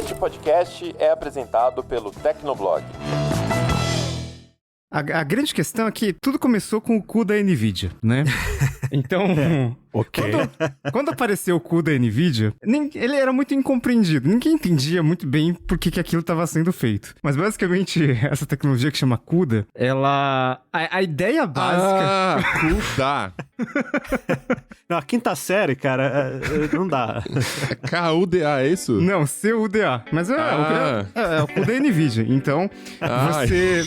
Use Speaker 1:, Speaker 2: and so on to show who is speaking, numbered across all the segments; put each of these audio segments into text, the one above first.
Speaker 1: Este podcast é apresentado pelo Tecnoblog.
Speaker 2: A grande questão é que tudo começou com o cu da NVIDIA, né? Então, quando apareceu o cu da NVIDIA, ele era muito incompreendido. Ninguém entendia muito bem por que aquilo estava sendo feito. Mas basicamente, essa tecnologia que chama CUDA, ela... A ideia básica...
Speaker 3: CUDA.
Speaker 4: Não, a quinta série, cara, não dá.
Speaker 3: K-U-D-A, é isso?
Speaker 2: Não, C-U-D-A. Mas é o cu da NVIDIA. Então, você...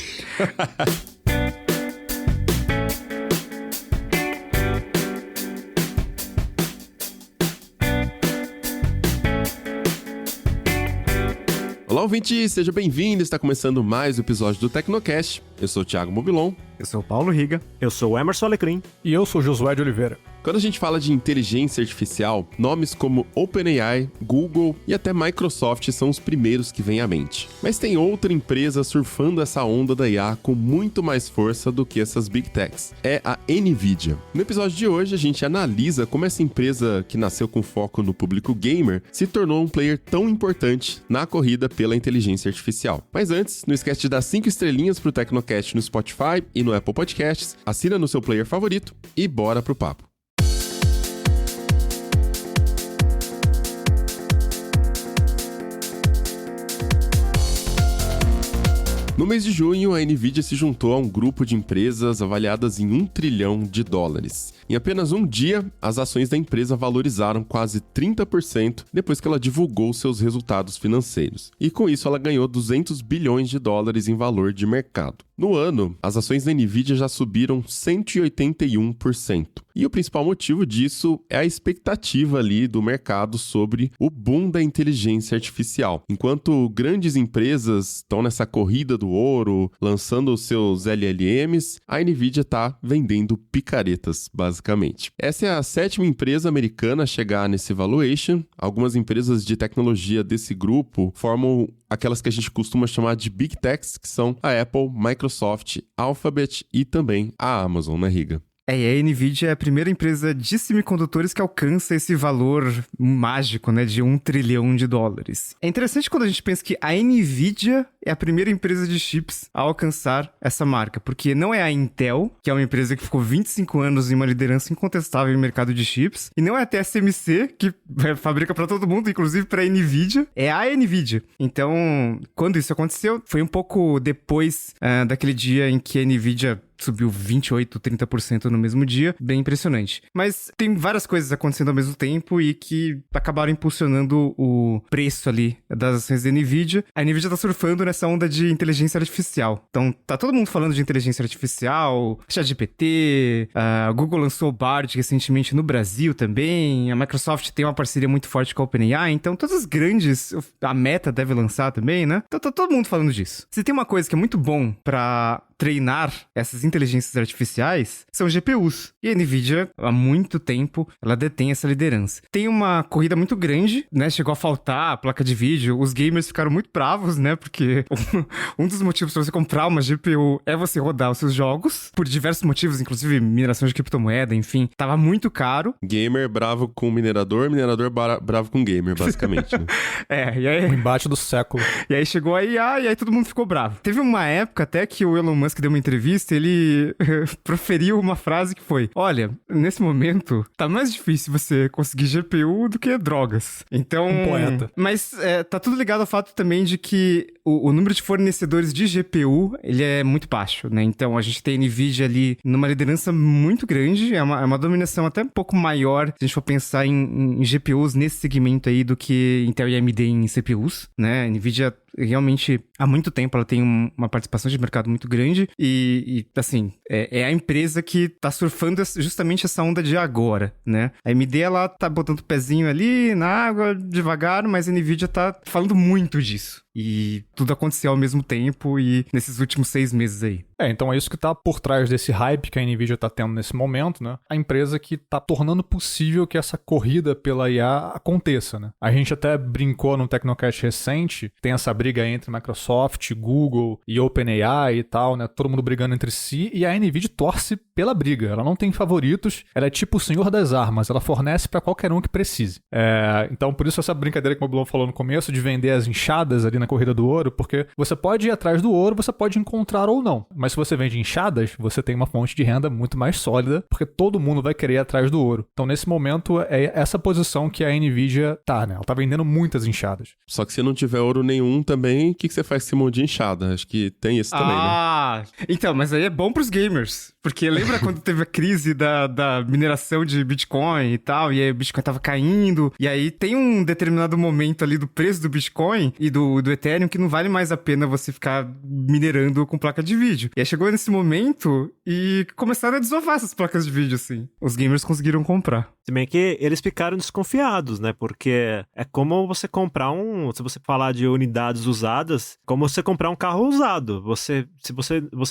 Speaker 3: Olá, ouvinte, seja bem-vindo. Está começando mais um episódio do Tecnocast. Eu sou o Thiago Mobilon.
Speaker 2: Eu sou o Paulo Riga.
Speaker 4: Eu sou o Emerson Alecrim.
Speaker 5: E eu sou o Josué de Oliveira.
Speaker 3: Quando a gente fala de inteligência artificial, nomes como OpenAI, Google e até Microsoft são os primeiros que vêm à mente. Mas tem outra empresa surfando essa onda da IA com muito mais força do que essas Big Techs. É a NVIDIA. No episódio de hoje, a gente analisa como essa empresa, que nasceu com foco no público gamer, se tornou um player tão importante na corrida pela inteligência artificial. Mas antes, não esquece de dar 5 estrelinhas pro Tecnocast no Spotify e no Apple Podcasts, assina no seu player favorito e bora pro papo. No mês de junho, a NVIDIA se juntou a um grupo de empresas avaliadas em $1 trilhão. Em apenas um dia, as ações da empresa valorizaram quase 30% depois que ela divulgou seus resultados financeiros. E com isso, ela ganhou $200 bilhões em valor de mercado. No ano, as ações da NVIDIA já subiram 181%. E o principal motivo disso é a expectativa ali do mercado sobre o boom da inteligência artificial. Enquanto grandes empresas estão nessa corrida do ouro, lançando os seus LLMs, a NVIDIA está vendendo picaretas, basicamente. Essa é a 7ª empresa americana a chegar nesse valuation. Algumas empresas de tecnologia desse grupo formam aquelas que a gente costuma chamar de Big Techs, que são a Apple, Microsoft, Alphabet e também a Amazon, né, Riga?
Speaker 2: E a NVIDIA é a primeira empresa de semicondutores que alcança esse valor mágico, né, de $1 trilhão. É interessante quando a gente pensa que a NVIDIA é a primeira empresa de chips a alcançar essa marca, porque não é a Intel, que é uma empresa que ficou 25 anos em uma liderança incontestável no mercado de chips, e não é a TSMC, que fabrica para todo mundo, inclusive para a NVIDIA, é a NVIDIA. Então, quando isso aconteceu, foi um pouco depois daquele dia em que a NVIDIA subiu 28%, 30% no mesmo dia. Bem impressionante. Mas tem várias coisas acontecendo ao mesmo tempo e que acabaram impulsionando o preço ali das ações da NVIDIA. A NVIDIA tá surfando nessa onda de inteligência artificial. Então, tá todo mundo falando de inteligência artificial, ChatGPT, a Google lançou o Bard recentemente no Brasil também, a Microsoft tem uma parceria muito forte com a OpenAI, então todas as grandes, a Meta deve lançar também, né? Então tá todo mundo falando disso. Se tem uma coisa que é muito bom pra treinar essas inteligências artificiais, são GPUs. E a NVIDIA, há muito tempo, ela detém essa liderança. Tem uma corrida muito grande, né? Chegou a faltar a placa de vídeo. Os gamers ficaram muito bravos, né? Porque um dos motivos para você comprar uma GPU é você rodar os seus jogos, por diversos motivos, inclusive mineração de criptomoeda, enfim. Tava muito caro.
Speaker 3: Gamer bravo com minerador bravo com gamer, basicamente. Né?
Speaker 2: E aí...
Speaker 5: O embate do século.
Speaker 2: E aí chegou a IA e aí todo mundo ficou bravo. Teve uma época até que o Elon Musk deu uma entrevista, ele proferiu uma frase que foi: olha, nesse momento, tá mais difícil você conseguir GPU do que drogas. Então...
Speaker 5: Um poeta.
Speaker 2: Mas tá tudo ligado ao fato também de que o número de fornecedores de GPU, ele é muito baixo, né? Então a gente tem a NVIDIA ali numa liderança muito grande, é uma dominação até um pouco maior, se a gente for pensar em GPUs nesse segmento aí do que Intel e AMD em CPUs, né? A NVIDIA realmente, há muito tempo, ela tem uma participação de mercado muito grande e assim, é a empresa que tá surfando justamente essa onda de agora, né? A AMD, ela tá botando o pezinho ali na água devagar, mas a NVIDIA tá falando muito disso. E tudo aconteceu ao mesmo tempo e nesses últimos 6 meses aí.
Speaker 5: Então é isso que tá por trás desse hype que a NVIDIA tá tendo nesse momento, né? A empresa que tá tornando possível que essa corrida pela IA aconteça, né? A gente até brincou no Tecnocast recente, tem essa briga entre Microsoft, Google e OpenAI e tal, né? Todo mundo brigando entre si, e a NVIDIA torce pela briga. Ela não tem favoritos, ela é tipo o senhor das armas, ela fornece pra qualquer um que precise. Então por isso essa brincadeira que o Mobilon falou no começo, de vender as enxadas ali na corrida do ouro, porque você pode ir atrás do ouro, você pode encontrar ou não. Mas se você vende enxadas, você tem uma fonte de renda muito mais sólida, porque todo mundo vai querer ir atrás do ouro. Então, nesse momento, é essa posição que a NVIDIA tá, né? Ela tá vendendo muitas enxadas.
Speaker 3: Só que se não tiver ouro nenhum também, o que você faz com esse monte de enxada? Acho que tem isso também, né?
Speaker 2: Então, mas aí é bom pros gamers. Porque lembra quando teve a crise da mineração de Bitcoin e tal, e aí o Bitcoin tava caindo, e aí tem um determinado momento ali do preço do Bitcoin e do Ethereum que não vale mais a pena você ficar minerando com placa de vídeo. E aí chegou nesse momento e começaram a desovar essas placas de vídeo, assim. Os gamers conseguiram comprar.
Speaker 4: Se bem que eles ficaram desconfiados, né? Porque é como você comprar se você falar de unidades usadas, como você comprar um carro usado. Você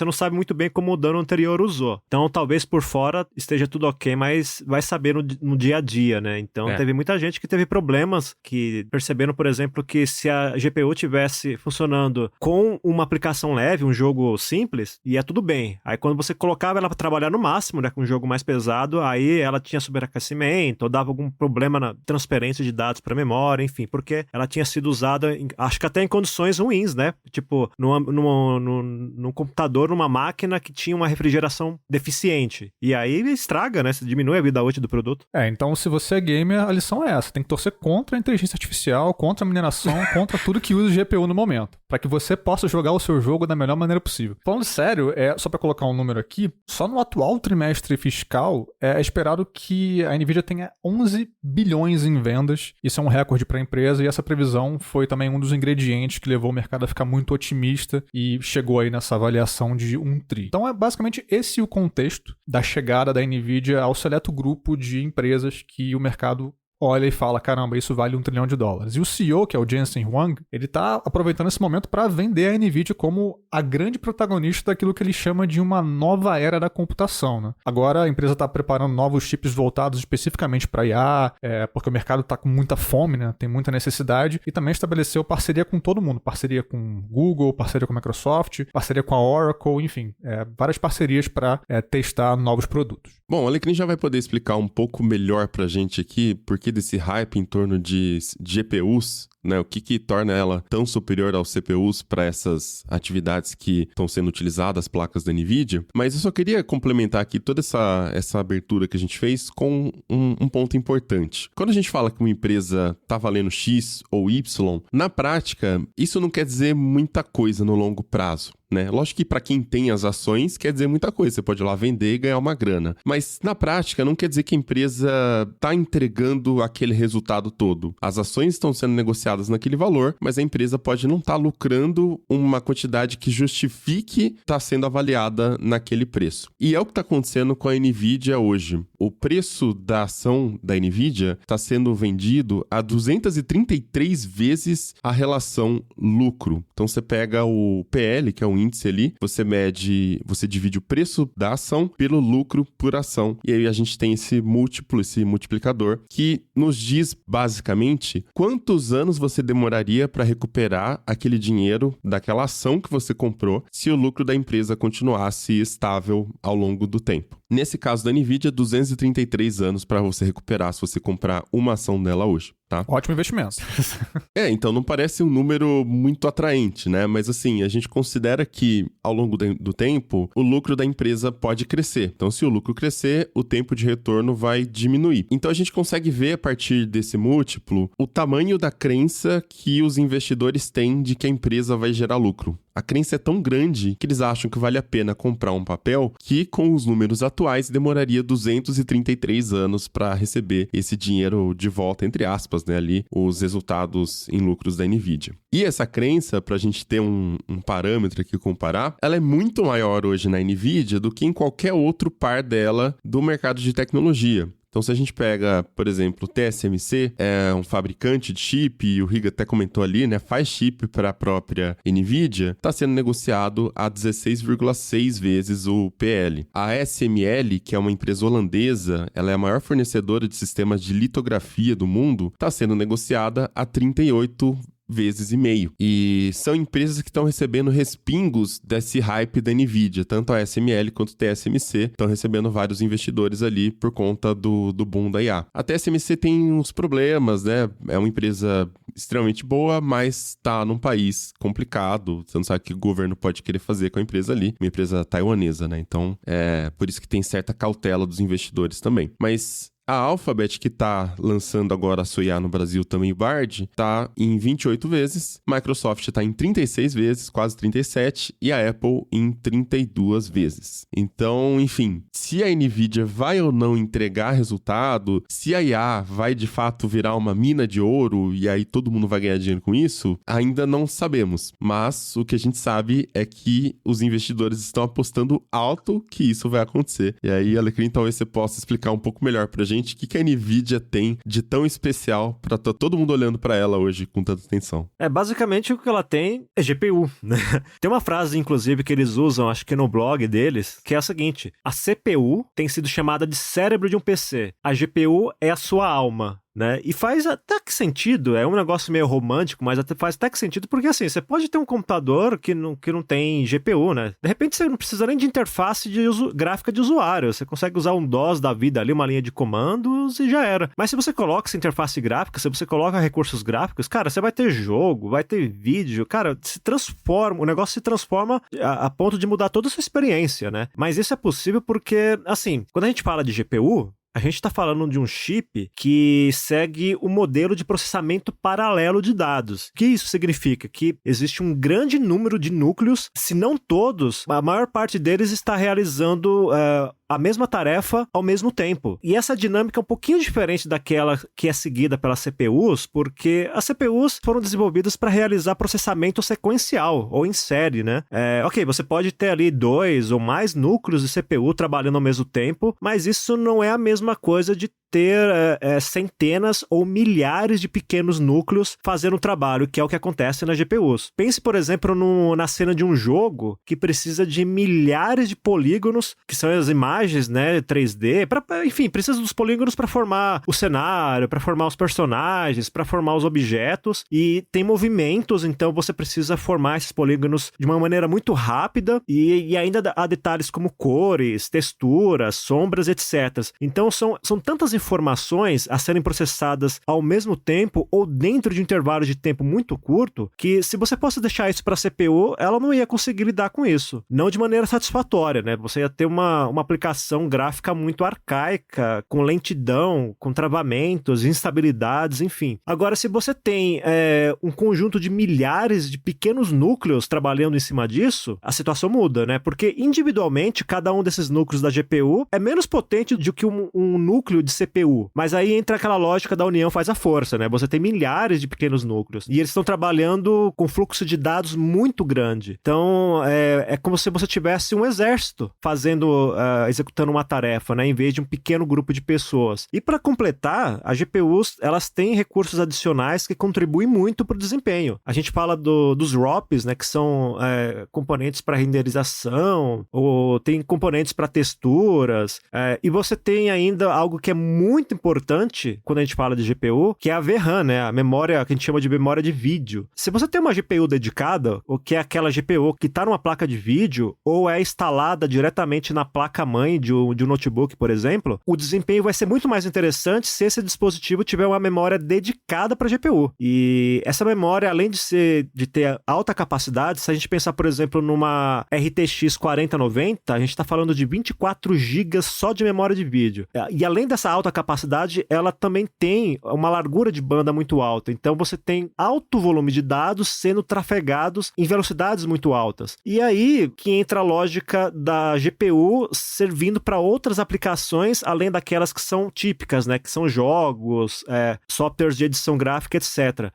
Speaker 4: não sabe muito bem como o dono anterior usou. Então, talvez por fora esteja tudo ok, mas vai saber no dia a dia, né? Então, teve muita gente que teve problemas, que perceberam, por exemplo, que se a GPU tivesse funcionando com uma aplicação leve, um jogo simples, ia tudo bem. Aí, quando você colocava ela para trabalhar no máximo, né? Com um jogo mais pesado, aí ela tinha superaquecimento, ou dava algum problema na transferência de dados para memória, enfim, porque ela tinha sido usada, acho que até em condições ruins, né? Tipo, num computador, numa máquina que tinha uma refrigeração deficiente. E aí estraga, né? Você diminui a vida útil do produto.
Speaker 5: Então se você é gamer, a lição é essa. Tem que torcer contra a inteligência artificial, contra a mineração, contra tudo que usa GPU no momento, para que você possa jogar o seu jogo da melhor maneira possível. Falando sério, só para colocar um número aqui, só no atual trimestre fiscal é esperado que a NVIDIA tenha 11 bilhões em vendas. Isso é um recorde para a empresa, e essa previsão foi também um dos ingredientes que levou o mercado a ficar muito otimista e chegou aí nessa avaliação de 1 tri. Então é basicamente esse o contexto da chegada da NVIDIA ao seleto grupo de empresas que o mercado olha e fala, caramba, isso vale $1 trilhão. E o CEO, que é o Jensen Huang, ele tá aproveitando esse momento para vender a NVIDIA como a grande protagonista daquilo que ele chama de uma nova era da computação, né? Agora a empresa tá preparando novos chips voltados especificamente para IA, porque o mercado tá com muita fome, né? Tem muita necessidade, e também estabeleceu parceria com todo mundo, parceria com Google, parceria com a Microsoft, parceria com a Oracle, enfim, várias parcerias para testar novos produtos.
Speaker 3: Bom, o Alecrim já vai poder explicar um pouco melhor pra gente aqui porque desse hype em torno de GPUs, né? O que torna ela tão superior aos CPUs para essas atividades que estão sendo utilizadas, as placas da NVIDIA. Mas eu só queria complementar aqui toda essa abertura que a gente fez com um ponto importante. Quando a gente fala que uma empresa está valendo X ou Y, na prática, isso não quer dizer muita coisa no longo prazo. Né? Lógico que para quem tem as ações quer dizer muita coisa, você pode ir lá vender e ganhar uma grana. Mas na prática não quer dizer que a empresa está entregando aquele resultado todo. As ações estão sendo negociadas naquele valor, mas a empresa pode não estar lucrando uma quantidade que justifique estar sendo avaliada naquele preço. E é o que está acontecendo com a NVIDIA hoje. O preço da ação da NVIDIA está sendo vendido a 233 vezes a relação lucro. Então você pega o PL, que é o índice ali, você divide o preço da ação pelo lucro por ação. E aí a gente tem esse múltiplo, esse multiplicador, que nos diz basicamente quantos anos você demoraria para recuperar aquele dinheiro daquela ação que você comprou se o lucro da empresa continuasse estável ao longo do tempo. Nesse caso da NVIDIA, 233 anos para você recuperar se você comprar uma ação dela hoje. Tá?
Speaker 5: Ótimo investimento.
Speaker 3: Então não parece um número muito atraente, né? Mas assim, a gente considera que ao longo do tempo, o lucro da empresa pode crescer. Então se o lucro crescer, o tempo de retorno vai diminuir. Então a gente consegue ver a partir desse múltiplo o tamanho da crença que os investidores têm de que a empresa vai gerar lucro. A crença é tão grande que eles acham que vale a pena comprar um papel que, com os números atuais, demoraria 233 anos para receber esse dinheiro de volta, entre aspas, né, ali, os resultados em lucros da NVIDIA. E essa crença, para a gente ter um parâmetro aqui comparar, ela é muito maior hoje na NVIDIA do que em qualquer outro par dela do mercado de tecnologia. Então, se a gente pega, por exemplo, o TSMC, é um fabricante de chip, e o Riga até comentou ali, né, faz chip para a própria NVIDIA, está sendo negociado a 16,6 vezes o PL. A SML, que é uma empresa holandesa, ela é a maior fornecedora de sistemas de litografia do mundo, está sendo negociada a 38 vezes e meio. E são empresas que estão recebendo respingos desse hype da NVIDIA. Tanto a SML quanto o TSMC estão recebendo vários investidores ali por conta do boom da IA. A TSMC tem uns problemas, né? É uma empresa extremamente boa, mas está num país complicado. Você não sabe o que o governo pode querer fazer com a empresa ali. Uma empresa taiwanesa, né? Então, é por isso que tem certa cautela dos investidores também. Mas a Alphabet, que tá lançando agora a sua IA no Brasil também, o Bard, tá em 28 vezes, Microsoft tá em 36 vezes, quase 37, e a Apple em 32 vezes. Então, enfim, se a NVIDIA vai ou não entregar resultado, se a IA vai de fato virar uma mina de ouro e aí todo mundo vai ganhar dinheiro com isso, ainda não sabemos. Mas o que a gente sabe é que os investidores estão apostando alto que isso vai acontecer. E aí, Alecrim, talvez você possa explicar um pouco melhor pra gente o que a NVIDIA tem de tão especial pra tá todo mundo olhando pra ela hoje com tanta atenção.
Speaker 4: Basicamente o que ela tem é GPU, né? Tem uma frase, inclusive, que eles usam, acho que no blog deles, que é a seguinte: a CPU tem sido chamada de cérebro de um PC. A GPU é a sua alma. Né? E faz até que sentido, é um negócio meio romântico, mas faz até que sentido, porque assim, você pode ter um computador que não tem GPU, né? De repente você não precisa nem de interface gráfica de usuário, você consegue usar um DOS da vida ali, uma linha de comandos e já era. Mas se você coloca essa interface gráfica, se você coloca recursos gráficos, cara, você vai ter jogo, vai ter vídeo, cara, se transforma, o negócio se transforma a ponto de mudar toda a sua experiência, né? Mas isso é possível porque, assim, quando a gente fala de GPU, a gente está falando de um chip que segue o modelo de processamento paralelo de dados. O que isso significa? Que existe um grande número de núcleos, se não todos, a maior parte deles está realizando a mesma tarefa ao mesmo tempo. E essa dinâmica é um pouquinho diferente daquela que é seguida pelas CPUs, porque as CPUs foram desenvolvidas para realizar processamento sequencial, ou em série, né? Ok, você pode ter ali 2 ou mais núcleos de CPU trabalhando ao mesmo tempo, mas isso não é a mesma coisa de ter centenas ou milhares de pequenos núcleos fazendo o trabalho, que é o que acontece nas GPUs. Pense, por exemplo, na cena de um jogo que precisa de milhares de polígonos, que são as imagens, né, 3D, enfim, precisa dos polígonos para formar o cenário, para formar os personagens, para formar os objetos, e tem movimentos, então você precisa formar esses polígonos de uma maneira muito rápida, e ainda há detalhes como cores, texturas, sombras, etc. Então são tantas informações a serem processadas ao mesmo tempo ou dentro de um intervalo de tempo muito curto, que se você fosse deixar isso para a CPU, ela não ia conseguir lidar com isso. Não de maneira satisfatória, né? Você ia ter uma aplicação gráfica muito arcaica, com lentidão, com travamentos, instabilidades, enfim. Agora, se você tem um conjunto de milhares de pequenos núcleos trabalhando em cima disso, a situação muda, né? Porque individualmente, cada um desses núcleos da GPU é menos potente do que um núcleo de CPU. Mas aí entra aquela lógica da união faz a força, né? Você tem milhares de pequenos núcleos. E eles estão trabalhando com fluxo de dados muito grande. Então, é como se você tivesse um exército executando uma tarefa, né? Em vez de um pequeno grupo de pessoas. E para completar, as GPUs, elas têm recursos adicionais que contribuem muito para o desempenho. A gente fala dos ROPs, né? Que são componentes para renderização, ou tem componentes para texturas. E você tem ainda algo que é muito importante quando a gente fala de GPU, que é a VRAM, né? A memória que a gente chama de memória de vídeo. Se você tem uma GPU dedicada, ou que é aquela GPU que está numa placa de vídeo, ou é instalada diretamente na placa-mãe de um notebook, por exemplo, o desempenho vai ser muito mais interessante se esse dispositivo tiver uma memória dedicada para GPU. E essa memória, além de ter alta capacidade, se a gente pensar, por exemplo, numa RTX 4090, a gente está falando de 24 GB só de memória de vídeo. E além dessa alta capacidade, ela também tem uma largura de banda muito alta. Então você tem alto volume de dados sendo trafegados em velocidades muito altas. E aí que entra a lógica da GPU servindo para outras aplicações, além daquelas que são típicas, né? Que são jogos, softwares de edição gráfica, etc.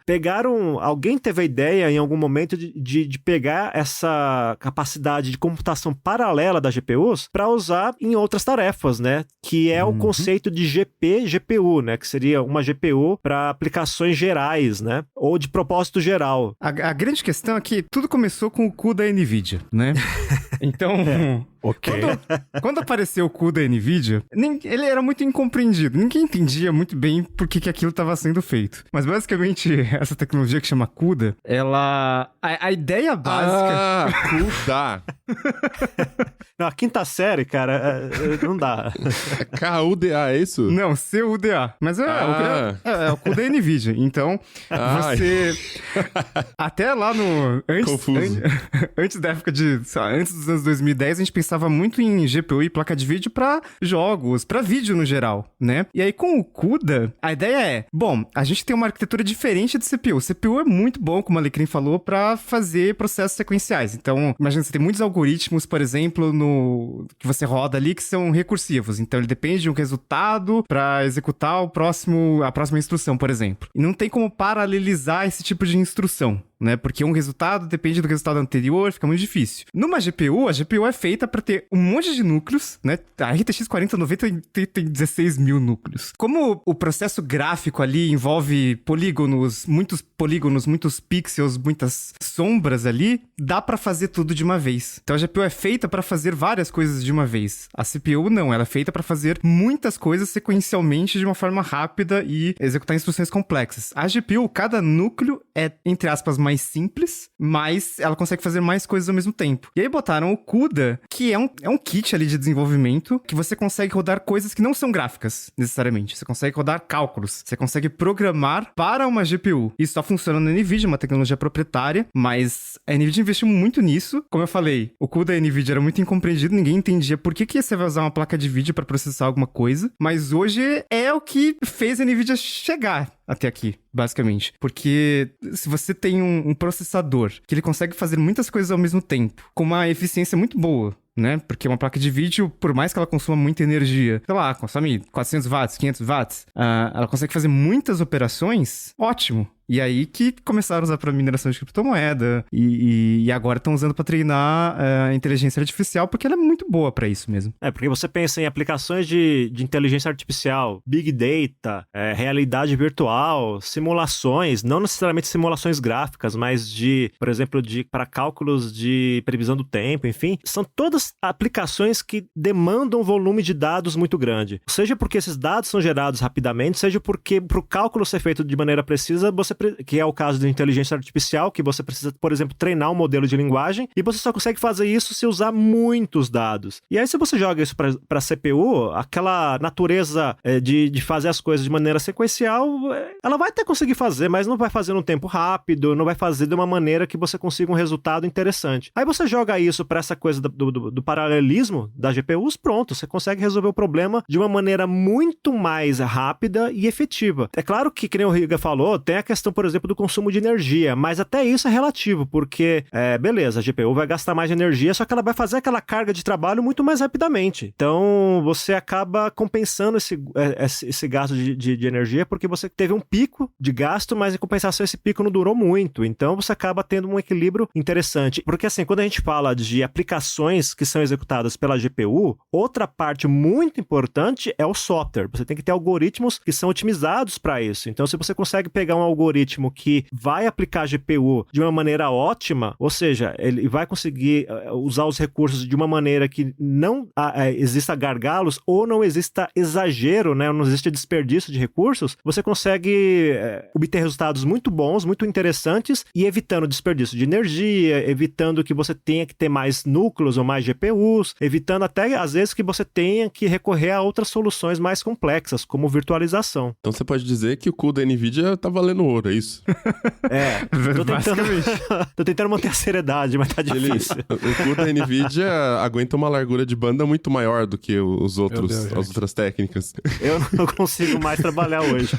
Speaker 4: Alguém teve a ideia em algum momento de pegar essa capacidade de computação paralela das GPUs para usar em outras tarefas, né? Que é o conceito de GPU, né? Que seria uma GPU para aplicações gerais, né? Ou de propósito geral.
Speaker 2: A grande questão é que tudo começou com o cu da NVIDIA, né? Então,
Speaker 5: Ok.
Speaker 2: quando apareceu o cu da NVIDIA, ele era muito incompreendido. Ninguém entendia muito bem por que aquilo estava sendo feito. Mas basicamente, essa tecnologia que chama CUDA, ela... A ideia básica...
Speaker 3: CUDA.
Speaker 4: Não, a quinta série, cara, não dá.
Speaker 3: KUDA, é isso?
Speaker 2: Não, CUDA. Mas é o cu da NVIDIA. Então, você... Até lá no...
Speaker 3: Confuso.
Speaker 2: Antes da época de... Antes dos anos 2010, a gente pensava muito em GPU e placa de vídeo pra jogos, pra vídeo no geral, né? E aí, com o CUDA, a ideia é... Bom, a gente tem uma arquitetura diferente de CPU. O CPU é muito bom, como a Alecrim falou, pra fazer processos sequenciais. Então, imagina, você tem muitos algoritmos, por exemplo, que você roda ali, que são recursivos. Então, ele depende de um resultado pra executar a próxima instrução, por exemplo. E não tem como paralelizar esse tipo de instrução, né? Porque um resultado depende do resultado anterior, fica muito difícil. Numa GPU, a GPU é feita para ter um monte de núcleos, né? A RTX 4090 tem 16 mil núcleos. Como o processo gráfico ali envolve polígonos, muitos pixels, muitas sombras ali, dá para fazer tudo de uma vez. Então a GPU é feita para fazer várias coisas de uma vez. A CPU não, ela é feita para fazer muitas coisas sequencialmente de uma forma rápida e executar instruções complexas. A GPU, cada núcleo é, entre aspas, mais simples, mas ela consegue fazer mais coisas ao mesmo tempo. E aí botaram o CUDA, que é um kit ali de desenvolvimento, que você consegue rodar coisas que não são gráficas, necessariamente. Você consegue rodar cálculos. Você consegue programar para uma GPU. Isso só funciona na NVIDIA, uma tecnologia proprietária, mas a NVIDIA investiu muito nisso. Como eu falei, o CUDA da NVIDIA era muito incompreendido, ninguém entendia por que você vai usar uma placa de vídeo para processar alguma coisa, mas hoje é o que fez a NVIDIA chegar até aqui, basicamente. Porque se você tem um processador que ele consegue fazer muitas coisas ao mesmo tempo, com uma eficiência muito boa, né? Porque uma placa de vídeo, por mais que ela consuma muita energia, sei lá, consome 400 watts, 500 watts, ela consegue fazer muitas operações, ótimo. E aí que começaram a usar para mineração de criptomoeda e agora estão usando para treinar a inteligência artificial, porque ela é muito boa para isso mesmo.
Speaker 4: Porque você pensa em aplicações de inteligência artificial, big data, realidade virtual, simulações, não necessariamente simulações gráficas, mas por exemplo, para cálculos de previsão do tempo, enfim, são todas aplicações que demandam um volume de dados muito grande. Seja porque esses dados são gerados rapidamente, seja porque para o cálculo ser feito de maneira precisa, que é o caso de inteligência artificial, que você precisa, por exemplo, treinar um modelo de linguagem, e você só consegue fazer isso se usar muitos dados. E aí, se você joga isso para CPU, aquela natureza de fazer as coisas de maneira sequencial, ela vai até conseguir fazer, mas não vai fazer num tempo rápido, não vai fazer de uma maneira que você consiga um resultado interessante. Aí você joga isso para essa coisa do paralelismo das GPUs, pronto, você consegue resolver o problema de uma maneira muito mais rápida e efetiva. É claro que nem o Riga falou, tem a questão, por exemplo, do consumo de energia, mas até isso é relativo, porque, beleza, a GPU vai gastar mais energia, só que ela vai fazer aquela carga de trabalho muito mais rapidamente. Então, você acaba compensando esse gasto de energia, porque você teve um pico de gasto, mas em compensação esse pico não durou muito. Então, você acaba tendo um equilíbrio interessante. Porque, assim, quando a gente fala de aplicações que são executadas pela GPU, outra parte muito importante é o software. Você tem que ter algoritmos que são otimizados para isso. Então, se você consegue pegar um algoritmo que vai aplicar a GPU de uma maneira ótima, ou seja, ele vai conseguir usar os recursos de uma maneira que não exista gargalos ou não exista exagero, né? Não existe desperdício de recursos, você consegue obter resultados muito bons, muito interessantes e evitando desperdício de energia, evitando que você tenha que ter mais núcleos ou mais GPUs, evitando até, às vezes, que você tenha que recorrer a outras soluções mais complexas, como virtualização.
Speaker 3: Então você pode dizer que o cu da NVIDIA tá valendo ouro, é isso?
Speaker 4: Tô tentando manter a seriedade, mas tá difícil.
Speaker 3: O cu da NVIDIA aguenta uma largura de banda muito maior do que as outras técnicas.
Speaker 4: Eu não consigo mais trabalhar hoje.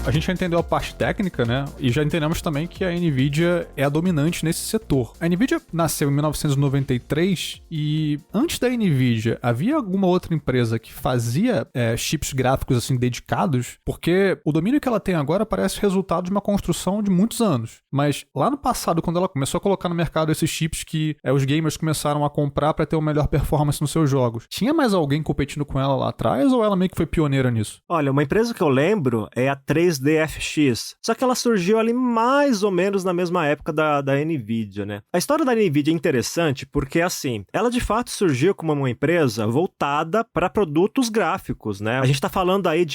Speaker 5: A gente já entendeu a parte técnica, né? E já entendemos também que a NVIDIA é a dominante nesse setor. A NVIDIA nasceu em 1993 e antes da NVIDIA, havia alguma outra empresa que fazia chips gráficos assim dedicados? Porque o domínio que ela tem agora parece resultado de uma construção de muitos anos. Mas lá no passado, quando ela começou a colocar no mercado esses chips que os gamers começaram a comprar para ter uma melhor performance nos seus jogos, tinha mais alguém competindo com ela lá atrás ou ela meio que foi pioneira nisso?
Speaker 4: Olha, uma empresa que eu lembro é a 3DFX. Só que ela surgiu ali mais ou menos na mesma época da NVIDIA, né? A história da NVIDIA é interessante porque, assim, ela de fato surgiu como uma empresa voltada para produtos gráficos, né? A gente tá falando aí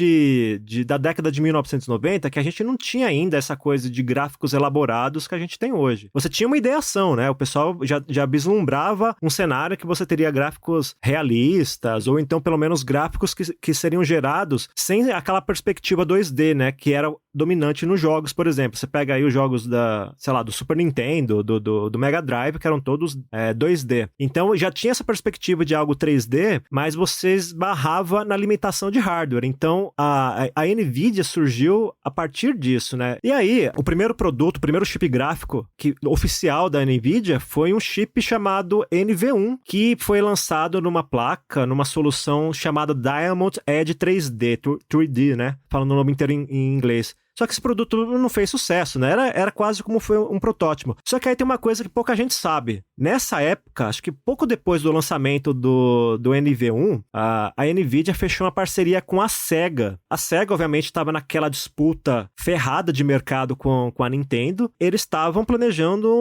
Speaker 4: da década de 1990, que a gente não tinha ainda essa coisa de gráficos elaborados que a gente tem hoje. Você tinha uma ideação, né? O pessoal já vislumbrava um cenário que você teria gráficos realistas, ou então pelo menos gráficos que seriam gerados sem aquela perspectiva 2D, né? Que era dominante nos jogos, por exemplo. Você pega aí os jogos do Super Nintendo, do Mega Drive, que eram todos 2D. Então já tinha essa perspectiva de algo 3D, mas você esbarrava na limitação de hardware. Então a NVIDIA surgiu a partir disso, né? E aí, o primeiro produto, o primeiro chip gráfico oficial da NVIDIA foi um chip chamado NV1, que foi lançado numa placa, numa solução chamada Diamond Edge 3D, né? Falando o nome inteiro em inglês. Só que esse produto não fez sucesso, né? Era quase como foi um protótipo. Só que aí tem uma coisa que pouca gente sabe. Nessa época, acho que pouco depois do lançamento do NV1, a NVIDIA fechou uma parceria com a Sega. A Sega, obviamente, estava naquela disputa ferrada de mercado com a Nintendo. Eles estavam planejando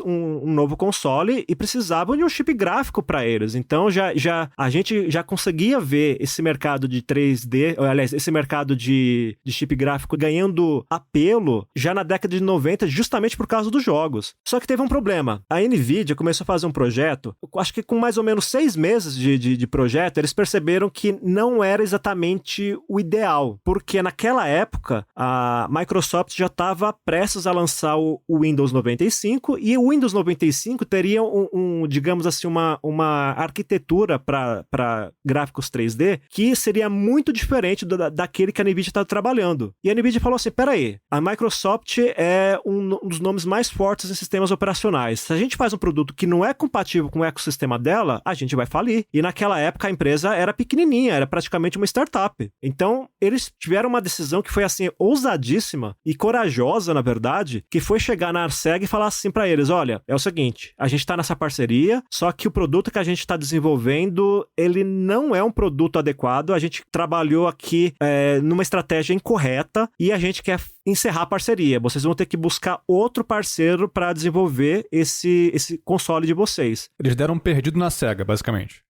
Speaker 4: um novo console e precisavam de um chip gráfico para eles. Então, a gente já conseguia ver esse mercado de 3D, aliás, esse mercado de chip gráfico ganhando apelo já na década de 90, justamente por causa dos jogos. Só que teve um problema. A NVIDIA começou a fazer um projeto, acho que com mais ou menos 6 meses de projeto, eles perceberam que não era exatamente o ideal, porque naquela época a Microsoft já estava prestes a lançar o Windows 95 e o Windows 95 teria digamos assim, uma arquitetura para gráficos 3D que seria muito diferente daquele que a NVIDIA está trabalhando. E a NVIDIA falou assim, peraí, a Microsoft é um dos nomes mais fortes em sistemas operacionais. Se a gente faz um produto que não é compatível com o ecossistema dela, a gente vai falir. E naquela época a empresa era pequenininha, era praticamente uma startup. Então, eles tiveram uma decisão que foi assim, ousadíssima e corajosa, na verdade, que foi chegar na Arseg e falar assim pra eles, olha, é o seguinte, a gente tá nessa parceria, só que o produto que a gente tá desenvolvendo, ele não é um produto adequado, a gente trabalhou aqui numa estratégia incorreta e a gente quer encerrar a parceria. Vocês vão ter que buscar outro parceiro para desenvolver esse console de vocês.
Speaker 5: Eles deram um perdido na SEGA, basicamente.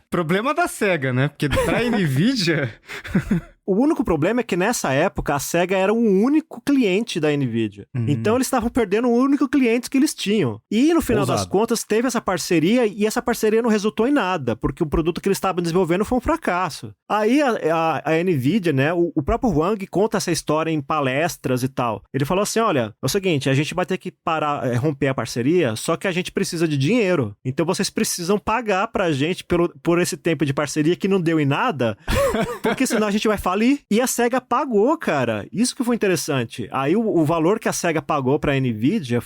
Speaker 2: Problema da SEGA, né? Porque pra NVIDIA...
Speaker 4: O único problema é que nessa época a Sega era o único cliente da NVIDIA. Então eles estavam perdendo o único cliente que eles tinham. E no final das contas teve essa parceria e essa parceria não resultou em nada, porque o produto que eles estavam desenvolvendo foi um fracasso. Aí a NVIDIA, né, o próprio Wang conta essa história em palestras e tal. Ele falou assim, olha, é o seguinte, a gente vai ter que romper a parceria, só que a gente precisa de dinheiro. Então vocês precisam pagar pra gente por esse tempo de parceria que não deu em nada, porque senão a gente vai falar ali. E a SEGA pagou, cara. Isso que foi interessante. Aí o valor que a SEGA pagou pra NVIDIA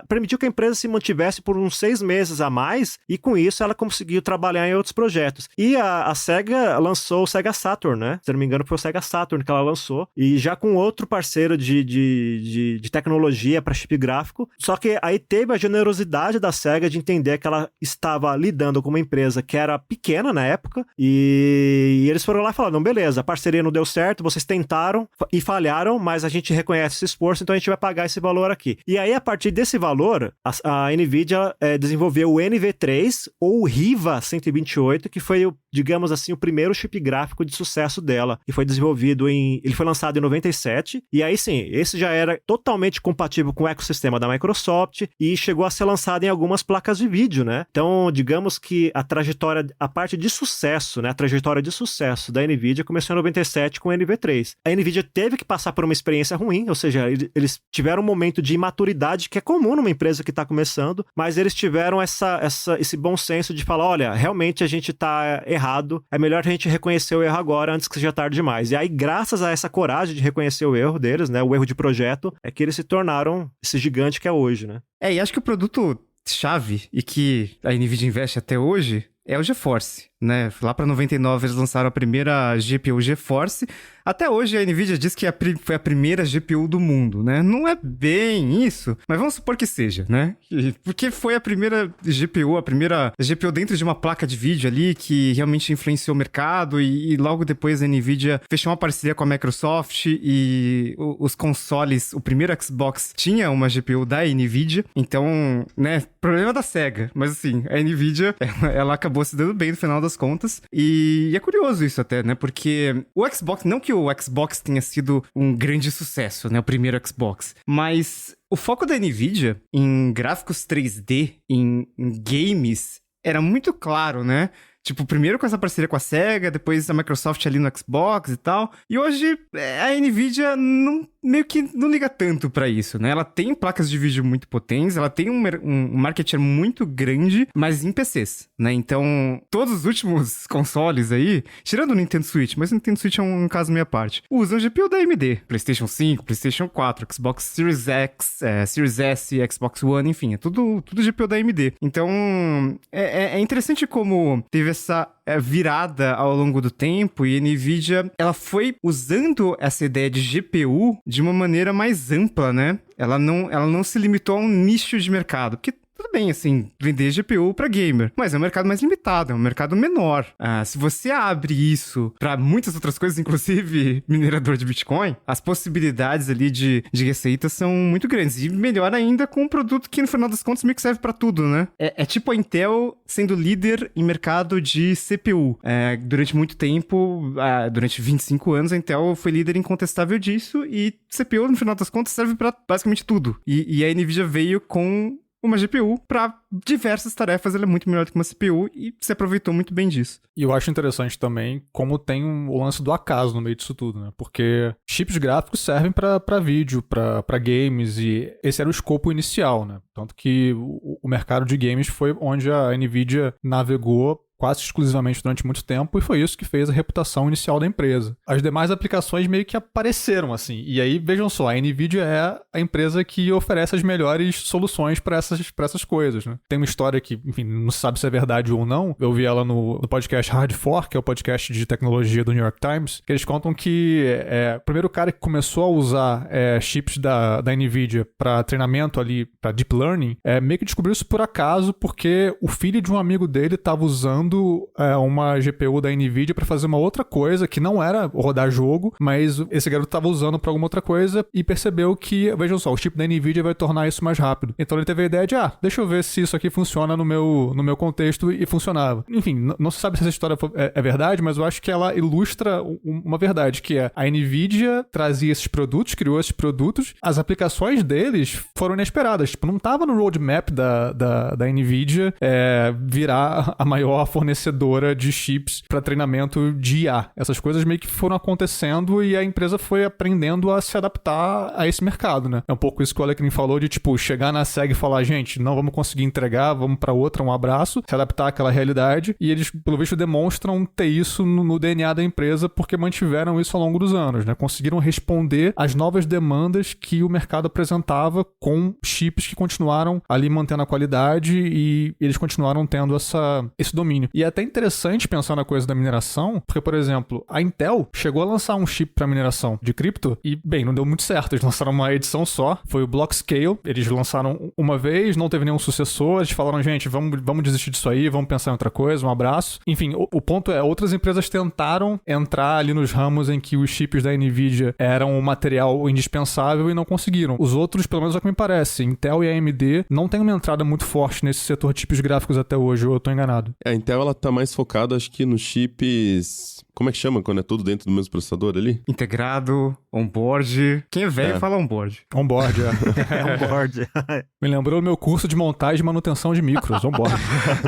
Speaker 4: permitiu que a empresa se mantivesse por uns 6 meses a mais e com isso ela conseguiu trabalhar em outros projetos. E a SEGA lançou o Sega Saturn, né? Se não me engano foi o Sega Saturn que ela lançou. E já com outro parceiro de tecnologia para chip gráfico. Só que aí teve a generosidade da SEGA de entender que ela estava lidando com uma empresa que era pequena na época e eles foram lá e falaram, não, beleza, a parceria não deu certo, vocês tentaram e falharam, mas a gente reconhece esse esforço, então a gente vai pagar esse valor aqui. E aí, a partir desse valor, a NVIDIA desenvolveu o NV3 ou o Riva 128, que foi, digamos assim, o primeiro chip gráfico de sucesso dela, que foi desenvolvido ele foi lançado em 97, e aí sim, esse já era totalmente compatível com o ecossistema da Microsoft e chegou a ser lançado em algumas placas de vídeo, né? Então, digamos que a parte de sucesso, né? A trajetória de sucesso da NVIDIA começou em 97 com o NV3. A NVIDIA teve que passar por uma experiência ruim, ou seja, eles tiveram um momento de imaturidade que é comum numa empresa que está começando, mas eles tiveram esse bom senso de falar, olha, realmente a gente está errado errado, é melhor a gente reconhecer o erro agora antes que seja tarde demais. E aí, graças a essa coragem de reconhecer o erro deles, né, o erro de projeto, é que eles se tornaram esse gigante que é hoje, né?
Speaker 2: E acho que o produto-chave e que a NVIDIA investe até hoje é o GeForce, né? Lá para 99 eles lançaram a primeira GPU GeForce. Até hoje a NVIDIA diz que foi a primeira GPU do mundo, né? Não é bem isso, mas vamos supor que seja, né? Porque foi a primeira GPU dentro de uma placa de vídeo ali que realmente influenciou o mercado e logo depois a NVIDIA fechou uma parceria com a Microsoft e os consoles, o primeiro Xbox tinha uma GPU da NVIDIA, então, né? Problema da SEGA, mas assim, a NVIDIA, ela acabou se dando bem no final das contas e é curioso isso até, né? Porque o Xbox, não que o Xbox tenha sido um grande sucesso, né? O primeiro Xbox. Mas o foco da NVIDIA em gráficos 3D, em games, era muito claro, né? Tipo, primeiro com essa parceria com a SEGA, depois a Microsoft ali no Xbox e tal. E hoje a NVIDIA meio que não liga tanto pra isso, né? Ela tem placas de vídeo muito potentes, ela tem um market share muito grande, mas em PCs, né? Então, todos os últimos consoles aí, tirando o Nintendo Switch, mas o Nintendo Switch é um caso meio à parte, usam GPU da AMD. PlayStation 5, PlayStation 4, Xbox Series X, Series S, Xbox One, enfim, é tudo GPU da AMD. Então, é interessante como teve essa virada ao longo do tempo e a NVIDIA, ela foi usando essa ideia de GPU de uma maneira mais ampla, né? Ela não se limitou a um nicho de mercado, porque tudo bem, assim, vender GPU pra gamer, mas é um mercado mais limitado, é um mercado menor. Se você abre isso pra muitas outras coisas, inclusive minerador de Bitcoin, as possibilidades ali de receita são muito grandes. E melhor ainda com um produto que, no final das contas, meio que serve pra tudo, né? É tipo a Intel sendo líder em mercado de CPU. Durante muito tempo, durante 25 anos, a Intel foi líder incontestável disso e CPU, no final das contas, serve pra basicamente tudo. E a NVIDIA veio com uma GPU para diversas tarefas, ela é muito melhor do que uma CPU e se aproveitou muito bem disso.
Speaker 5: E eu acho interessante também como tem o lance do acaso no meio disso tudo, né? Porque chips gráficos servem para vídeo, para games, e esse era o escopo inicial, né? Tanto que o mercado de games foi onde a NVIDIA navegou quase exclusivamente durante muito tempo, e foi isso que fez a reputação inicial da empresa. As demais aplicações meio que apareceram, assim. E aí, vejam só, a NVIDIA é a empresa que oferece as melhores soluções para essas coisas, né? Tem uma história que, enfim, não se sabe se é verdade ou não. Eu vi ela no podcast Hard Fork, que é o podcast de tecnologia do New York Times, que eles contam que o primeiro cara que começou a usar chips da NVIDIA para treinamento ali, para deep learning, meio que descobriu isso por acaso, porque o filho de um amigo dele estava usando uma GPU da NVIDIA para fazer uma outra coisa, que não era rodar jogo, mas esse garoto estava usando para alguma outra coisa e percebeu que, vejam só, o chip da NVIDIA vai tornar isso mais rápido. Então ele teve a ideia de, deixa eu ver se isso aqui funciona no meu contexto, e funcionava. Enfim, não se sabe se essa história é verdade, mas eu acho que ela ilustra uma verdade, que é a NVIDIA trazia esses produtos, criou esses produtos, as aplicações deles foram inesperadas. Tipo, não estava no roadmap da NVIDIA virar a maior fornecedora de chips para treinamento de IA. Essas coisas meio que foram acontecendo e a empresa foi aprendendo a se adaptar a esse mercado, né? É um pouco isso que o Alecrim falou de, tipo, chegar na SEG e falar, gente, não vamos conseguir entregar, vamos para outra, um abraço, se adaptar àquela realidade, e eles, pelo visto, demonstram ter isso no DNA da empresa porque mantiveram isso ao longo dos anos, né? Conseguiram responder às novas demandas que o mercado apresentava com chips que continuaram ali mantendo a qualidade e eles continuaram tendo esse domínio. E é até interessante pensar na coisa da mineração, porque, por exemplo, a Intel chegou a lançar um chip para mineração de cripto e, bem, não deu muito certo. Eles lançaram uma edição só, foi o Blockscale. Eles lançaram uma vez, não teve nenhum sucessor. Eles falaram, gente, vamos desistir disso aí, vamos pensar em outra coisa, um abraço. Enfim, o ponto é, outras empresas tentaram entrar ali nos ramos em que os chips da NVIDIA eram um material indispensável e não conseguiram. Os outros, pelo menos é o que me parece, Intel e AMD não têm uma entrada muito forte nesse setor de chips gráficos até hoje, ou eu tô enganado?
Speaker 3: A Intel, ela tá mais focada, acho que nos chips Como é que chama quando é tudo dentro do mesmo processador ali?
Speaker 2: Integrado, onboard. Quem é velho fala onboard.
Speaker 5: Onboard,
Speaker 4: Onboard.
Speaker 5: Me lembrou o meu curso de montagem e manutenção de micros, onboard.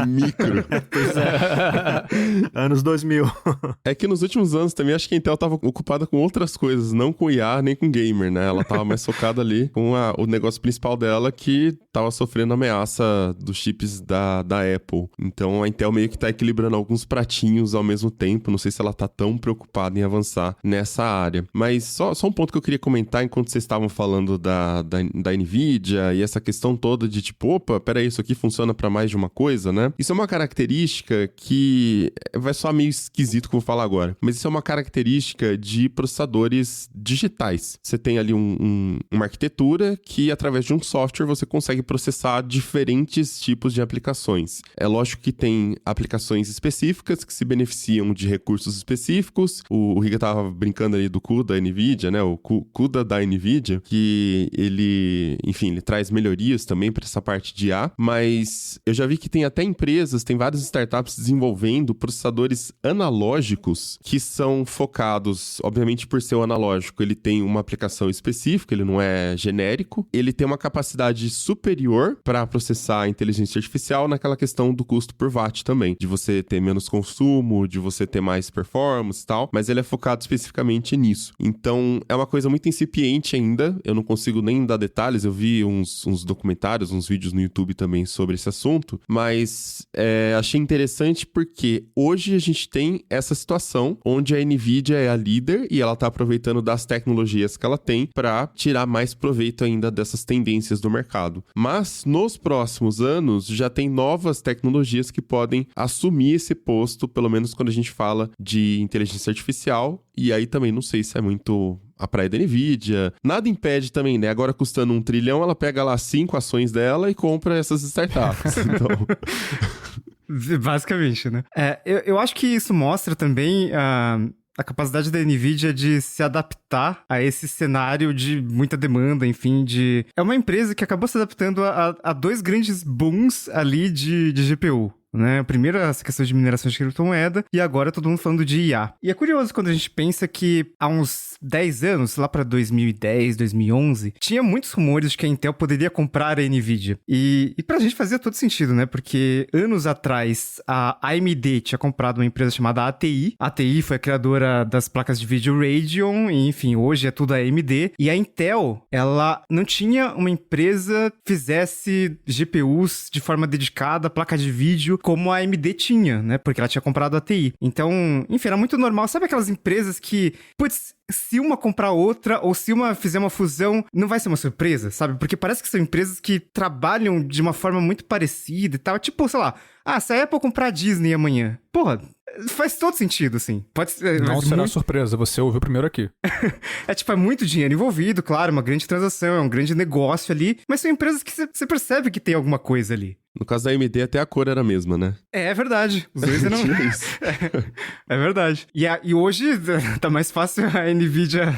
Speaker 3: Micro.
Speaker 4: Anos 2000.
Speaker 3: É que nos últimos anos também acho que a Intel tava ocupada com outras coisas, não com IA nem com gamer, né? Ela tava mais focada ali com o negócio principal dela que tava sofrendo ameaça dos chips da Apple. Então a Intel meio que tá equilibrando alguns pratinhos ao mesmo tempo. Não sei se ela tá tão preocupada em avançar nessa área. Mas só um ponto que eu queria comentar enquanto vocês estavam falando da NVIDIA e essa questão toda de tipo, opa, peraí, isso aqui funciona pra mais de uma coisa, né? Isso é uma característica que vai soar meio esquisito que eu vou falar agora, mas isso é uma característica de processadores digitais. Você tem ali uma arquitetura que, através de um software, você consegue processar diferentes tipos de aplicações. É lógico que tem aplicações específicas que se beneficiam de recursos específicos. O Riga tava brincando ali do CUDA da NVIDIA, né? O CUDA da NVIDIA, que ele traz melhorias também para essa parte de IA, mas eu já vi que tem até empresas, tem várias startups desenvolvendo processadores analógicos que são focados, obviamente por ser o analógico, ele tem uma aplicação específica, ele não é genérico, ele tem uma capacidade superior para processar a inteligência artificial naquela questão do custo por watt também, de você ter menos consumo, de você ter mais performance e tal, mas ele é focado especificamente nisso. Então, é uma coisa muito incipiente ainda, eu não consigo nem dar detalhes, eu vi uns documentários, uns vídeos no YouTube também sobre esse assunto, mas achei interessante porque hoje a gente tem essa situação onde a NVIDIA é a líder e ela tá aproveitando das tecnologias que ela tem para tirar mais proveito ainda dessas tendências do mercado. Mas nos próximos anos já tem novas tecnologias que podem assumir esse posto, pelo menos quando a gente fala de inteligência artificial, e aí também não sei se é muito a praia da NVIDIA. Nada impede também, né? Agora custando 1 trilhão, ela pega lá 5 ações dela e compra essas startups. Então...
Speaker 2: Basicamente, né? Eu acho que isso mostra também a capacidade da NVIDIA de se adaptar a esse cenário de muita demanda, enfim, É uma empresa que acabou se adaptando a dois grandes booms ali de GPU. Né? Primeiro essa questão de mineração de criptomoeda e agora todo mundo falando de IA. E é curioso quando a gente pensa que há uns 10 anos, lá para 2010, 2011, tinha muitos rumores de que a Intel poderia comprar a NVIDIA. E pra gente fazia todo sentido, né? Porque anos atrás a AMD tinha comprado uma empresa chamada ATI. A ATI foi a criadora das placas de vídeo Radeon e, enfim, hoje é tudo a AMD. E a Intel, ela não tinha uma empresa que fizesse GPUs de forma dedicada, placa de vídeo, como a AMD tinha, né? Porque ela tinha comprado a TI. Então, enfim, era muito normal. Sabe aquelas empresas que, putz, se uma comprar outra ou se uma fizer uma fusão, não vai ser uma surpresa, sabe? Porque parece que são empresas que trabalham de uma forma muito parecida e tal. Tipo, sei lá, se a Apple comprar a Disney amanhã, porra, faz todo sentido, assim. Pode ser,
Speaker 5: não será
Speaker 2: muito...
Speaker 5: surpresa, você ouviu primeiro aqui.
Speaker 2: É muito dinheiro envolvido, claro, uma grande transação, é um grande negócio ali, mas são empresas que você percebe que tem alguma coisa ali.
Speaker 3: No caso da AMD, até a cor era a mesma, né?
Speaker 2: É verdade. Os dois eram... É verdade. E hoje tá mais fácil a NVIDIA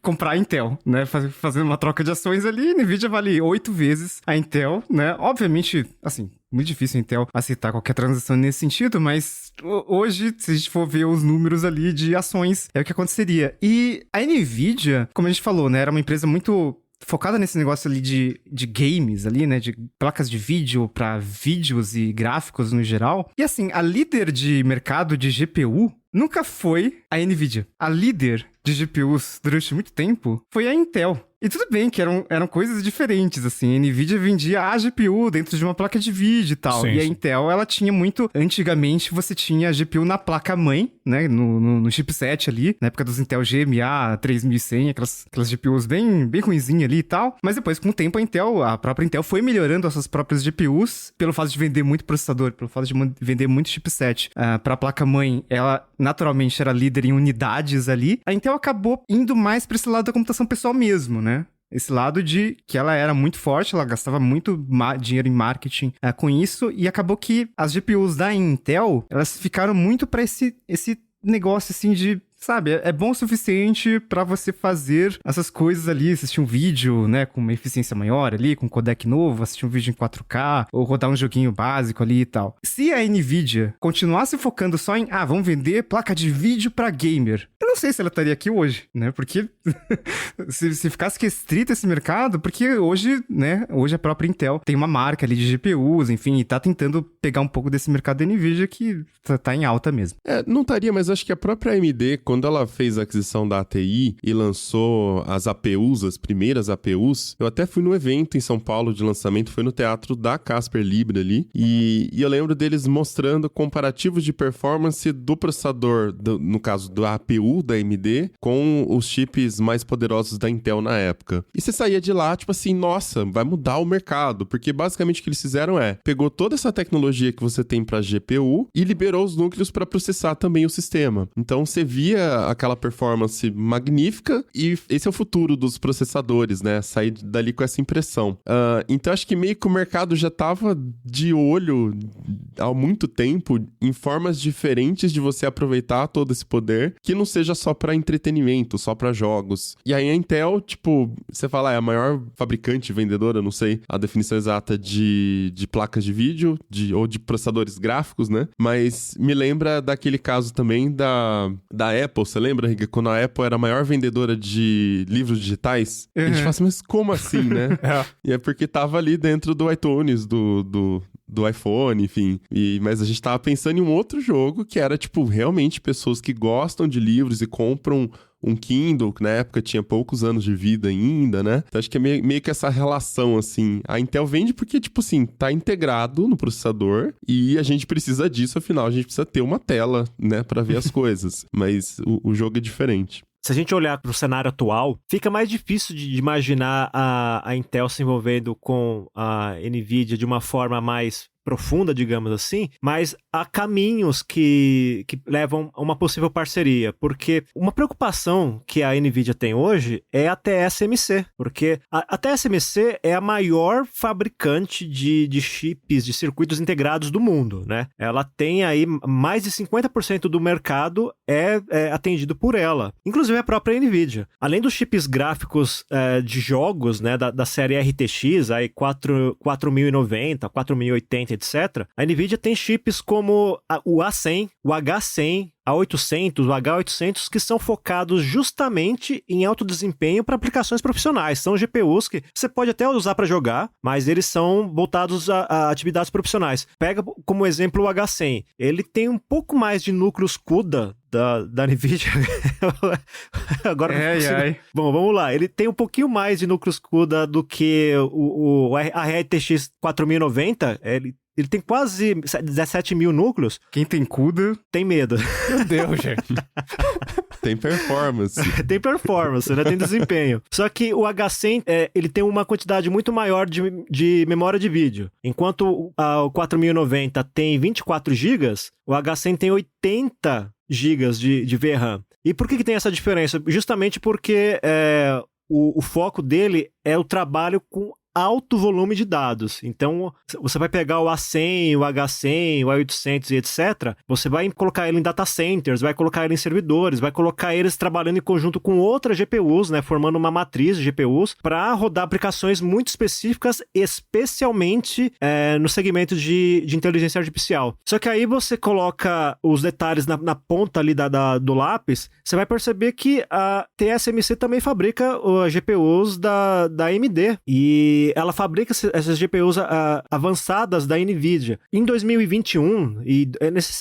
Speaker 2: comprar a Intel, né? Fazendo uma troca de ações ali, a NVIDIA vale 8 vezes a Intel, né? Obviamente, assim, muito difícil a Intel aceitar qualquer transação nesse sentido, mas hoje, se a gente for ver os números ali de ações, é o que aconteceria. E a NVIDIA, como a gente falou, né? Era uma empresa muito focada nesse negócio ali de games ali, né? De placas de vídeo pra vídeos e gráficos no geral. E assim, a líder de mercado de GPU nunca foi a NVIDIA. A líder de GPUs durante muito tempo foi a Intel. E tudo bem que eram coisas diferentes, assim. A NVIDIA vendia a GPU dentro de uma placa de vídeo e tal.
Speaker 5: Sim,
Speaker 2: e a
Speaker 5: sim.
Speaker 2: Intel, ela tinha muito... Antigamente, você tinha a GPU na placa-mãe, né? No chipset ali. Na época dos Intel GMA 3100, aquelas GPUs bem ruinzinhas ali e tal. Mas depois, com o tempo, a própria Intel foi melhorando as suas próprias GPUs. Pelo fato de vender muito processador, pelo fato de vender muito chipset. Pra placa-mãe, ela naturalmente era líder em unidades ali. A Intel acabou indo mais pra esse lado da computação pessoal mesmo, né? Esse lado de que ela era muito forte, ela gastava muito dinheiro em marketing com isso, e acabou que as GPUs da Intel, elas ficaram muito pra esse negócio, assim, de sabe, é bom o suficiente pra você fazer essas coisas ali, assistir um vídeo, né, com uma eficiência maior ali, com um codec novo, assistir um vídeo em 4K, ou rodar um joguinho básico ali e tal. Se a Nvidia continuasse focando só em, vamos vender placa de vídeo pra gamer, eu não sei se ela estaria aqui hoje, né, porque se ficasse restrito esse mercado, porque hoje, né, hoje a própria Intel tem uma marca ali de GPUs, enfim, e tá tentando pegar um pouco desse mercado da Nvidia que tá em alta mesmo.
Speaker 3: Não estaria, mas acho que a própria AMD, quando ela fez a aquisição da ATI e lançou as APUs, as primeiras APUs, eu até fui no evento em São Paulo de lançamento, foi no teatro da Casper Libra ali, e eu lembro deles mostrando comparativos de performance do processador, no caso da APU da AMD, com os chips mais poderosos da Intel na época. E você saía de lá, tipo assim, nossa, vai mudar o mercado, porque basicamente o que eles fizeram pegou toda essa tecnologia que você tem para GPU e liberou os núcleos para processar também o sistema. Então você via aquela performance magnífica e esse é o futuro dos processadores, né? Sair dali com essa impressão. Então acho que meio que o mercado já tava de olho há muito tempo em formas diferentes de você aproveitar todo esse poder, que não seja só para entretenimento, só para jogos. E aí a Intel, tipo, você fala, é a maior fabricante, vendedora, não sei a definição exata de placas de vídeo, ou de processadores gráficos, né? Mas me lembra daquele caso também da Apple, você lembra, Riga? Quando a Apple era a maior vendedora de livros digitais, a gente fala assim, mas como assim, né? E é porque tava ali dentro do iTunes, do iPhone, enfim. Mas a gente tava pensando em um outro jogo que era, tipo, realmente pessoas que gostam de livros e compram um Kindle, que na época tinha poucos anos de vida ainda, né? Então acho que é meio que essa relação, assim. A Intel vende porque, tipo assim, tá integrado no processador e a gente precisa disso, afinal, a gente precisa ter uma tela, né, pra ver as coisas. Mas o jogo é diferente.
Speaker 4: Se a gente olhar para o cenário atual, fica mais difícil de imaginar a Intel se envolvendo com a NVIDIA de uma forma mais profunda, digamos assim, mas há caminhos que levam a uma possível parceria, porque uma preocupação que a NVIDIA tem hoje é a TSMC, porque a TSMC é a maior fabricante de chips, de circuitos integrados do mundo, né? Ela tem aí mais de 50% do mercado é atendido por ela, inclusive a própria NVIDIA. Além dos chips gráficos de jogos, né, da série RTX, aí 4090, 4080, etc., a NVIDIA tem chips como o A100, o H100, A800, o H800, que são focados justamente em alto desempenho para aplicações profissionais. São GPUs que você pode até usar para jogar, mas eles são voltados a atividades profissionais. Pega como exemplo o H100. Ele tem um pouco mais de núcleos CUDA da NVIDIA. Agora Bom, vamos lá. Ele tem um pouquinho mais de núcleos CUDA do que a RTX 4090. Ele tem quase 17 mil núcleos.
Speaker 2: Quem tem CUDA
Speaker 4: tem medo.
Speaker 5: Meu Deus, gente.
Speaker 3: Tem performance.
Speaker 4: Tem performance, né? Tem desempenho. Só que o H100, ele tem uma quantidade muito maior de memória de vídeo. Enquanto o 4090 tem 24 GB, o H100 tem 80 GB de VRAM. E por que tem essa diferença? Justamente porque o foco dele é o trabalho com alto volume de dados. Então, você vai pegar o A100, o H100, o A800 e etc. Você vai colocar ele em data centers, vai colocar ele em servidores, vai colocar eles trabalhando em conjunto com outras GPUs, né, formando uma matriz de GPUs para rodar aplicações muito específicas, especialmente no segmento de inteligência artificial. Só que aí você coloca os detalhes na ponta ali do lápis, você vai perceber que a TSMC também fabrica as GPUs da AMD. E ela fabrica essas GPUs avançadas da NVIDIA. Em 2021, e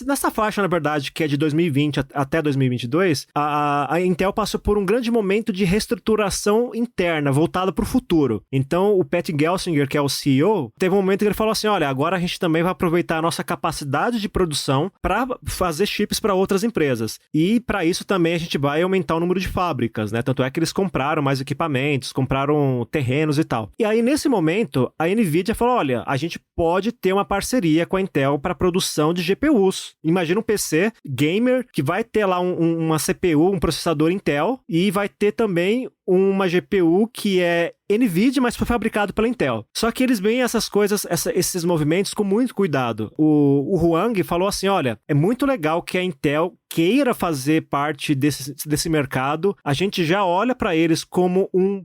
Speaker 4: nessa faixa, na verdade, que é de 2020 até 2022, a Intel passou por um grande momento de reestruturação interna, voltada para o futuro. Então, o Pat Gelsinger, que é o CEO, teve um momento que ele falou assim, olha, agora a gente também vai aproveitar a nossa capacidade de produção para fazer chips para outras empresas. E, para isso, também a gente vai aumentar o número de fábricas, né? Tanto é que eles compraram mais equipamentos, compraram terrenos e tal. E aí, nesse momento, a NVIDIA falou, olha, a gente pode ter uma parceria com a Intel para produção de GPUs. Imagina um PC gamer que vai ter lá uma CPU, um processador Intel, e vai ter também uma GPU que é NVIDIA, mas foi fabricado pela Intel. Só que eles veem essas coisas, esses movimentos com muito cuidado. O Huang falou assim, olha, é muito legal que a Intel queira fazer parte desse mercado, a gente já olha para eles como um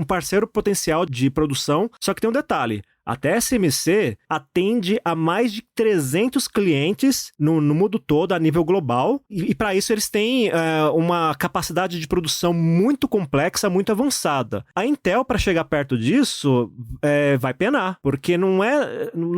Speaker 4: parceiro potencial de produção, só que tem um detalhe. A TSMC atende a mais de 300 clientes no mundo todo, a nível global, e para isso eles têm uma capacidade de produção muito complexa, muito avançada. A Intel, para chegar perto disso, vai penar, porque não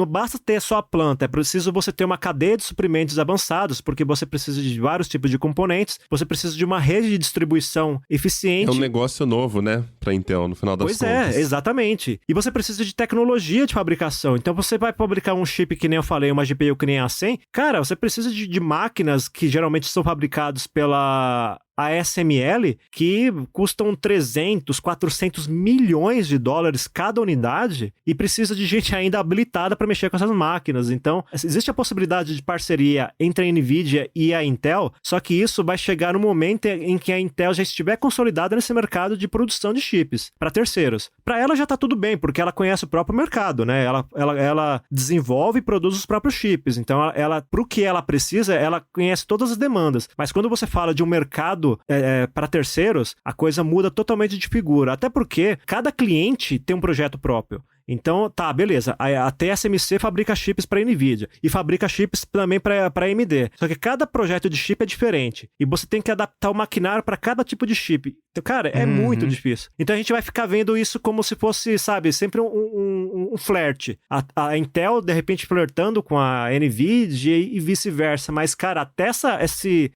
Speaker 4: basta ter só a planta, é preciso você ter uma cadeia de suprimentos avançados, porque você precisa de vários tipos de componentes, você precisa de uma rede de distribuição eficiente.
Speaker 3: É um negócio novo, né, para Intel, no final das contas.
Speaker 4: Pois é, exatamente. E você precisa de tecnologia de fabricação. Então você vai fabricar um chip que nem eu falei, uma GPU que nem a 100, cara, você precisa de máquinas que geralmente são fabricadas pela ASML, que custam 300, 400 milhões de dólares cada unidade e precisa de gente ainda habilitada para mexer com essas máquinas. Então, existe a possibilidade de parceria entre a NVIDIA e a Intel, só que isso vai chegar no momento em que a Intel já estiver consolidada nesse mercado de produção de chips para terceiros. Para ela já está tudo bem, porque ela conhece o próprio mercado, né? Ela desenvolve e produz os próprios chips. Então, para o que ela precisa, ela conhece todas as demandas. Mas quando você fala de um mercado para terceiros, a coisa muda totalmente de figura. Até porque cada cliente tem um projeto próprio. Então, tá, beleza. A TSMC fabrica chips para NVIDIA e fabrica chips também para AMD. Só que cada projeto de chip é diferente. E você tem que adaptar o maquinário para cada tipo de chip. Então, cara, é muito difícil. Então, a gente vai ficar vendo isso como se fosse, sabe, sempre um flerte. A Intel, de repente, flertando com a NVIDIA e vice-versa. Mas, cara, até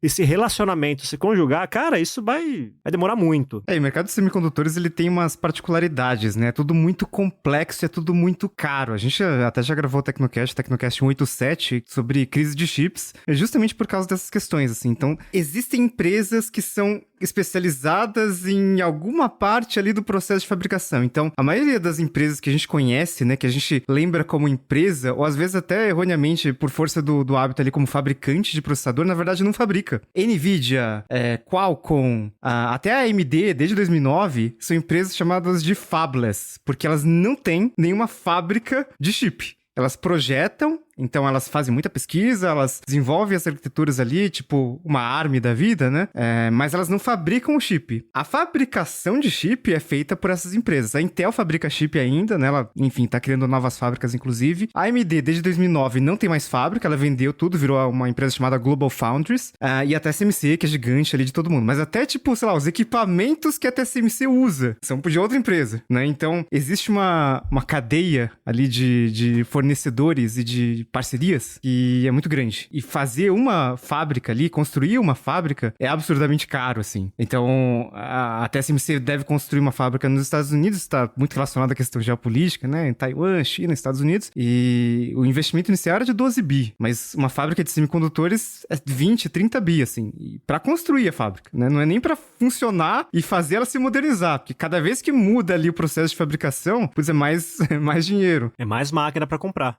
Speaker 4: esse relacionamento se conjugar, cara, isso vai demorar muito.
Speaker 2: E o mercado de semicondutores, ele tem umas particularidades, né? É tudo muito complexo, é tudo muito caro. A gente até já gravou o Tecnocast 187, sobre crise de chips, justamente por causa dessas questões, assim. Então, existem empresas que são especializadas em alguma parte ali do processo de fabricação. Então, a maioria das empresas que a gente conhece, né, que a gente lembra como empresa, ou às vezes até erroneamente por força do hábito ali como fabricante de processador, na verdade não fabrica. NVIDIA, Qualcomm, até a AMD, desde 2009, são empresas chamadas de fabless, porque elas não têm nenhuma fábrica de chip. Elas projetam, então elas fazem muita pesquisa, elas desenvolvem as arquiteturas ali, tipo uma ARM da vida, né? Mas elas não fabricam o chip. A fabricação de chip é feita por essas empresas. A Intel fabrica chip ainda, né? Ela, enfim, tá criando novas fábricas, inclusive. A AMD, desde 2009, não tem mais fábrica, ela vendeu tudo, virou uma empresa chamada Global Foundries. E a TSMC, que é gigante ali de todo mundo. Mas até, tipo, sei lá, os equipamentos que a TSMC usa são de outra empresa, né? Então, existe uma cadeia ali de fornecedores e de parcerias que é muito grande. E fazer uma fábrica ali, construir uma fábrica, é absurdamente caro, assim. Então, a TSMC deve construir uma fábrica nos Estados Unidos, está muito relacionado à questão geopolítica, né? Em Taiwan, China, Estados Unidos. E o investimento inicial era de 12 bi, mas uma fábrica de semicondutores é 20, 30 bi, assim. E pra construir a fábrica, né? Não é nem pra funcionar e fazer ela se modernizar, porque cada vez que muda ali o processo de fabricação, pois é mais dinheiro.
Speaker 4: É mais máquina pra comprar.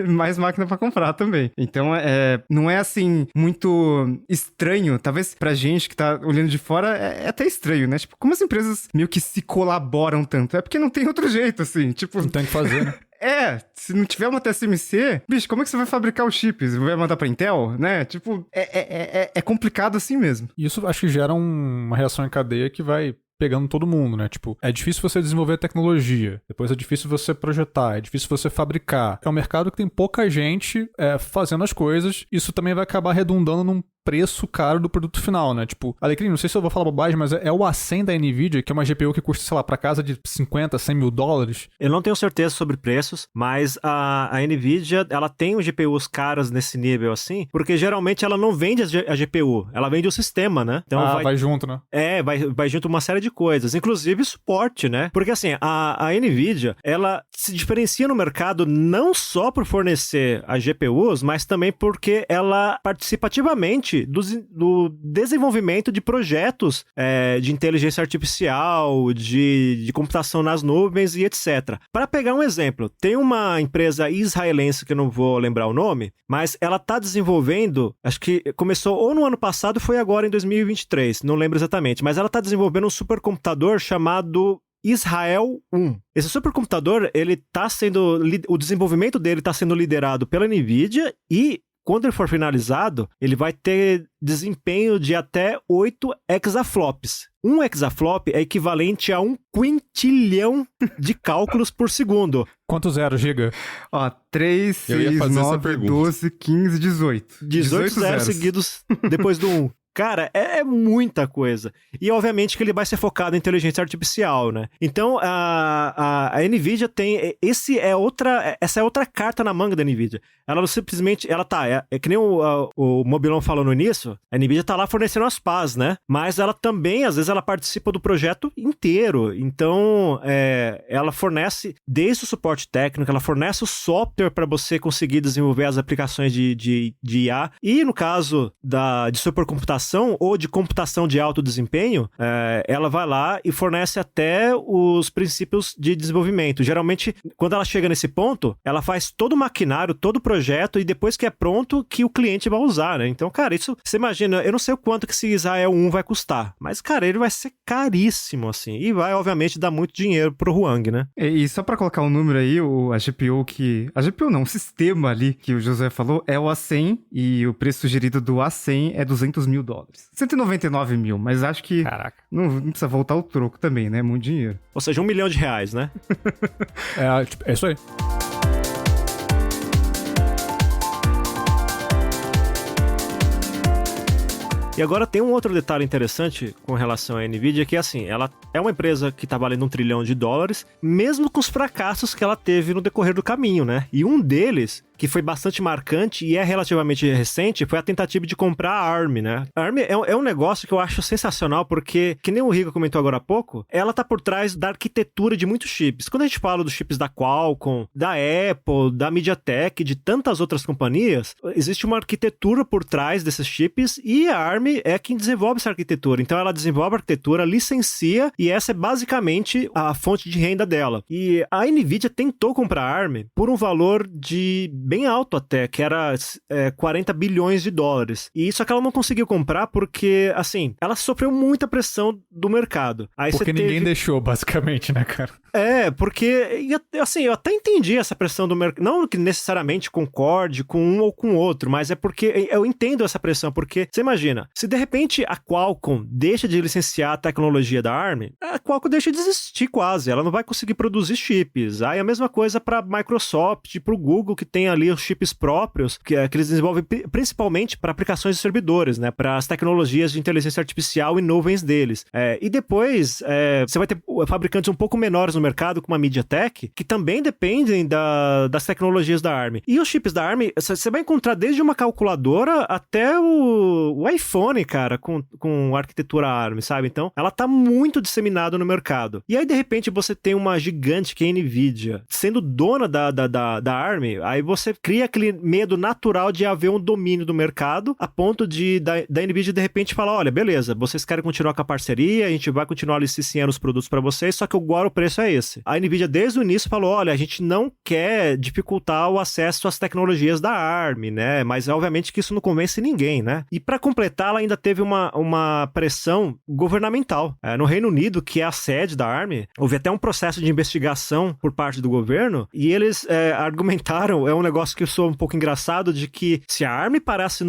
Speaker 2: Mais máquina pra comprar também. Então, não é assim, muito estranho. Talvez pra gente que tá olhando de fora, é até estranho, né? Tipo, como as empresas meio que se colaboram tanto? É porque não tem outro jeito, assim. Tipo,
Speaker 5: Não tem o que fazer, né?
Speaker 2: Se não tiver uma TSMC, bicho, como é que você vai fabricar os chips? Vai mandar pra Intel, né? Tipo, é complicado assim mesmo.
Speaker 5: Isso acho que gera uma reação em cadeia que vai pegando todo mundo, né? Tipo, é difícil você desenvolver tecnologia, depois é difícil você projetar, é difícil você fabricar. É um mercado que tem pouca gente fazendo as coisas, isso também vai acabar redundando num preço caro do produto final, né? Tipo, Alecrim, não sei se eu vou falar bobagem, mas é o A100 da NVIDIA, que é uma GPU que custa, sei lá, pra casa de 50, 100 mil dólares.
Speaker 4: Eu não tenho certeza sobre preços, mas a NVIDIA, ela tem GPUs caras nesse nível assim, porque geralmente ela não vende a GPU, ela vende o sistema, né? Então
Speaker 5: vai junto, né?
Speaker 4: Vai junto uma série de coisas, inclusive suporte, né? Porque assim, a NVIDIA, ela se diferencia no mercado não só por fornecer as GPUs, mas também porque ela participa ativamente do desenvolvimento de projetos de inteligência artificial, de computação nas nuvens e etc. Para pegar um exemplo, tem uma empresa israelense que eu não vou lembrar o nome, mas ela está desenvolvendo, acho que começou ou no ano passado, foi agora em 2023, não lembro exatamente, mas ela está desenvolvendo um supercomputador chamado Israel 1. Esse supercomputador, o desenvolvimento dele está sendo liderado pela NVIDIA e quando ele for finalizado, ele vai ter desempenho de até 8 exaflops. Um exaflop é equivalente a 1 quintilhão de cálculos por segundo.
Speaker 5: Quanto zero, Giga?
Speaker 2: Ó, 3,
Speaker 3: Eu ia
Speaker 2: 6,
Speaker 3: fazer essa
Speaker 2: 9,
Speaker 3: pergunta.
Speaker 2: 12, 15, 18.
Speaker 4: 18 zeros seguidos depois do 1. Cara, é muita coisa. E, obviamente, que ele vai ser focado em inteligência artificial, né? Então, a NVIDIA tem... Essa é outra carta na manga da NVIDIA. Ela não simplesmente... É que nem o Mobilon falou no início, a NVIDIA tá lá fornecendo as pás, né? Mas ela também, às vezes, ela participa do projeto inteiro. Então, ela fornece desde o suporte técnico, ela fornece o software para você conseguir desenvolver as aplicações de IA. E, no caso de supercomputação, ou de computação de alto desempenho, ela vai lá e fornece até os princípios de desenvolvimento. Geralmente, quando ela chega nesse ponto, ela faz todo o maquinário, todo o projeto, e depois que é pronto, que o cliente vai usar, né? Então, cara, isso, você imagina, eu não sei o quanto que esse Israel 1 vai custar, mas, cara, ele vai ser caríssimo, assim, e vai, obviamente, dar muito dinheiro pro Huang, né?
Speaker 2: E só pra colocar um número aí, a GPU não, o sistema ali que o José falou é o A100, e o preço sugerido do A100 é $200 mil. 199 mil, mas acho que
Speaker 5: Caraca.
Speaker 2: não precisa voltar o troco também, né? Muito dinheiro.
Speaker 4: Ou seja, R$1 milhão, né?
Speaker 5: É isso aí.
Speaker 4: E agora tem um outro detalhe interessante com relação à NVIDIA, que é assim, ela é uma empresa que tá valendo $1 trilhão, mesmo com os fracassos que ela teve no decorrer do caminho, né? E um deles, que foi bastante marcante e é relativamente recente, foi a tentativa de comprar a ARM, né? A ARM é um negócio que eu acho sensacional, porque, que nem o Rico comentou agora há pouco, ela tá por trás da arquitetura de muitos chips. Quando a gente fala dos chips da Qualcomm, da Apple, da MediaTek, de tantas outras companhias, existe uma arquitetura por trás desses chips e a ARM é quem desenvolve essa arquitetura. Então ela desenvolve a arquitetura, licencia, e essa é basicamente a fonte de renda dela. E a NVIDIA tentou comprar a ARM por um valor bem alto até, que era $40 bilhões. E isso é que ela não conseguiu comprar porque, assim, ela sofreu muita pressão do mercado. Aí
Speaker 5: Porque ninguém deixou, basicamente, né, cara?
Speaker 4: Porque, assim, eu até entendi essa pressão do mercado. Não que necessariamente concorde com um ou com o outro, mas é porque eu entendo essa pressão, porque, você imagina, se de repente a Qualcomm deixa de licenciar a tecnologia da ARM, a Qualcomm deixa de existir quase, ela não vai conseguir produzir chips. Aí a mesma coisa para Microsoft, para o Google, que tem ali os chips próprios, que eles desenvolvem principalmente para aplicações de servidores, né, para as tecnologias de inteligência artificial e nuvens deles. E depois, você vai ter fabricantes um pouco menores no mercado, como a MediaTek, que também dependem das tecnologias da ARM. E os chips da ARM, você vai encontrar desde uma calculadora até o iPhone, cara, com arquitetura ARM, sabe? Então, ela tá muito disseminada no mercado. E aí, de repente, você tem uma gigante que é a NVIDIA, sendo dona da ARM, aí você cria aquele medo natural de haver um domínio do mercado, a ponto da NVIDIA, de repente, falar, olha, beleza, vocês querem continuar com a parceria, a gente vai continuar licenciando os produtos para vocês, só que agora o preço é esse. A NVIDIA, desde o início, falou, olha, a gente não quer dificultar o acesso às tecnologias da ARM, né? Mas, obviamente, que isso não convence ninguém, né? E para completar, ela ainda teve uma pressão governamental. No Reino Unido, que é a sede da ARM, houve até um processo de investigação por parte do governo, e eles argumentaram, é um negócio que eu sou um pouco engraçado, de que se a ARM parasse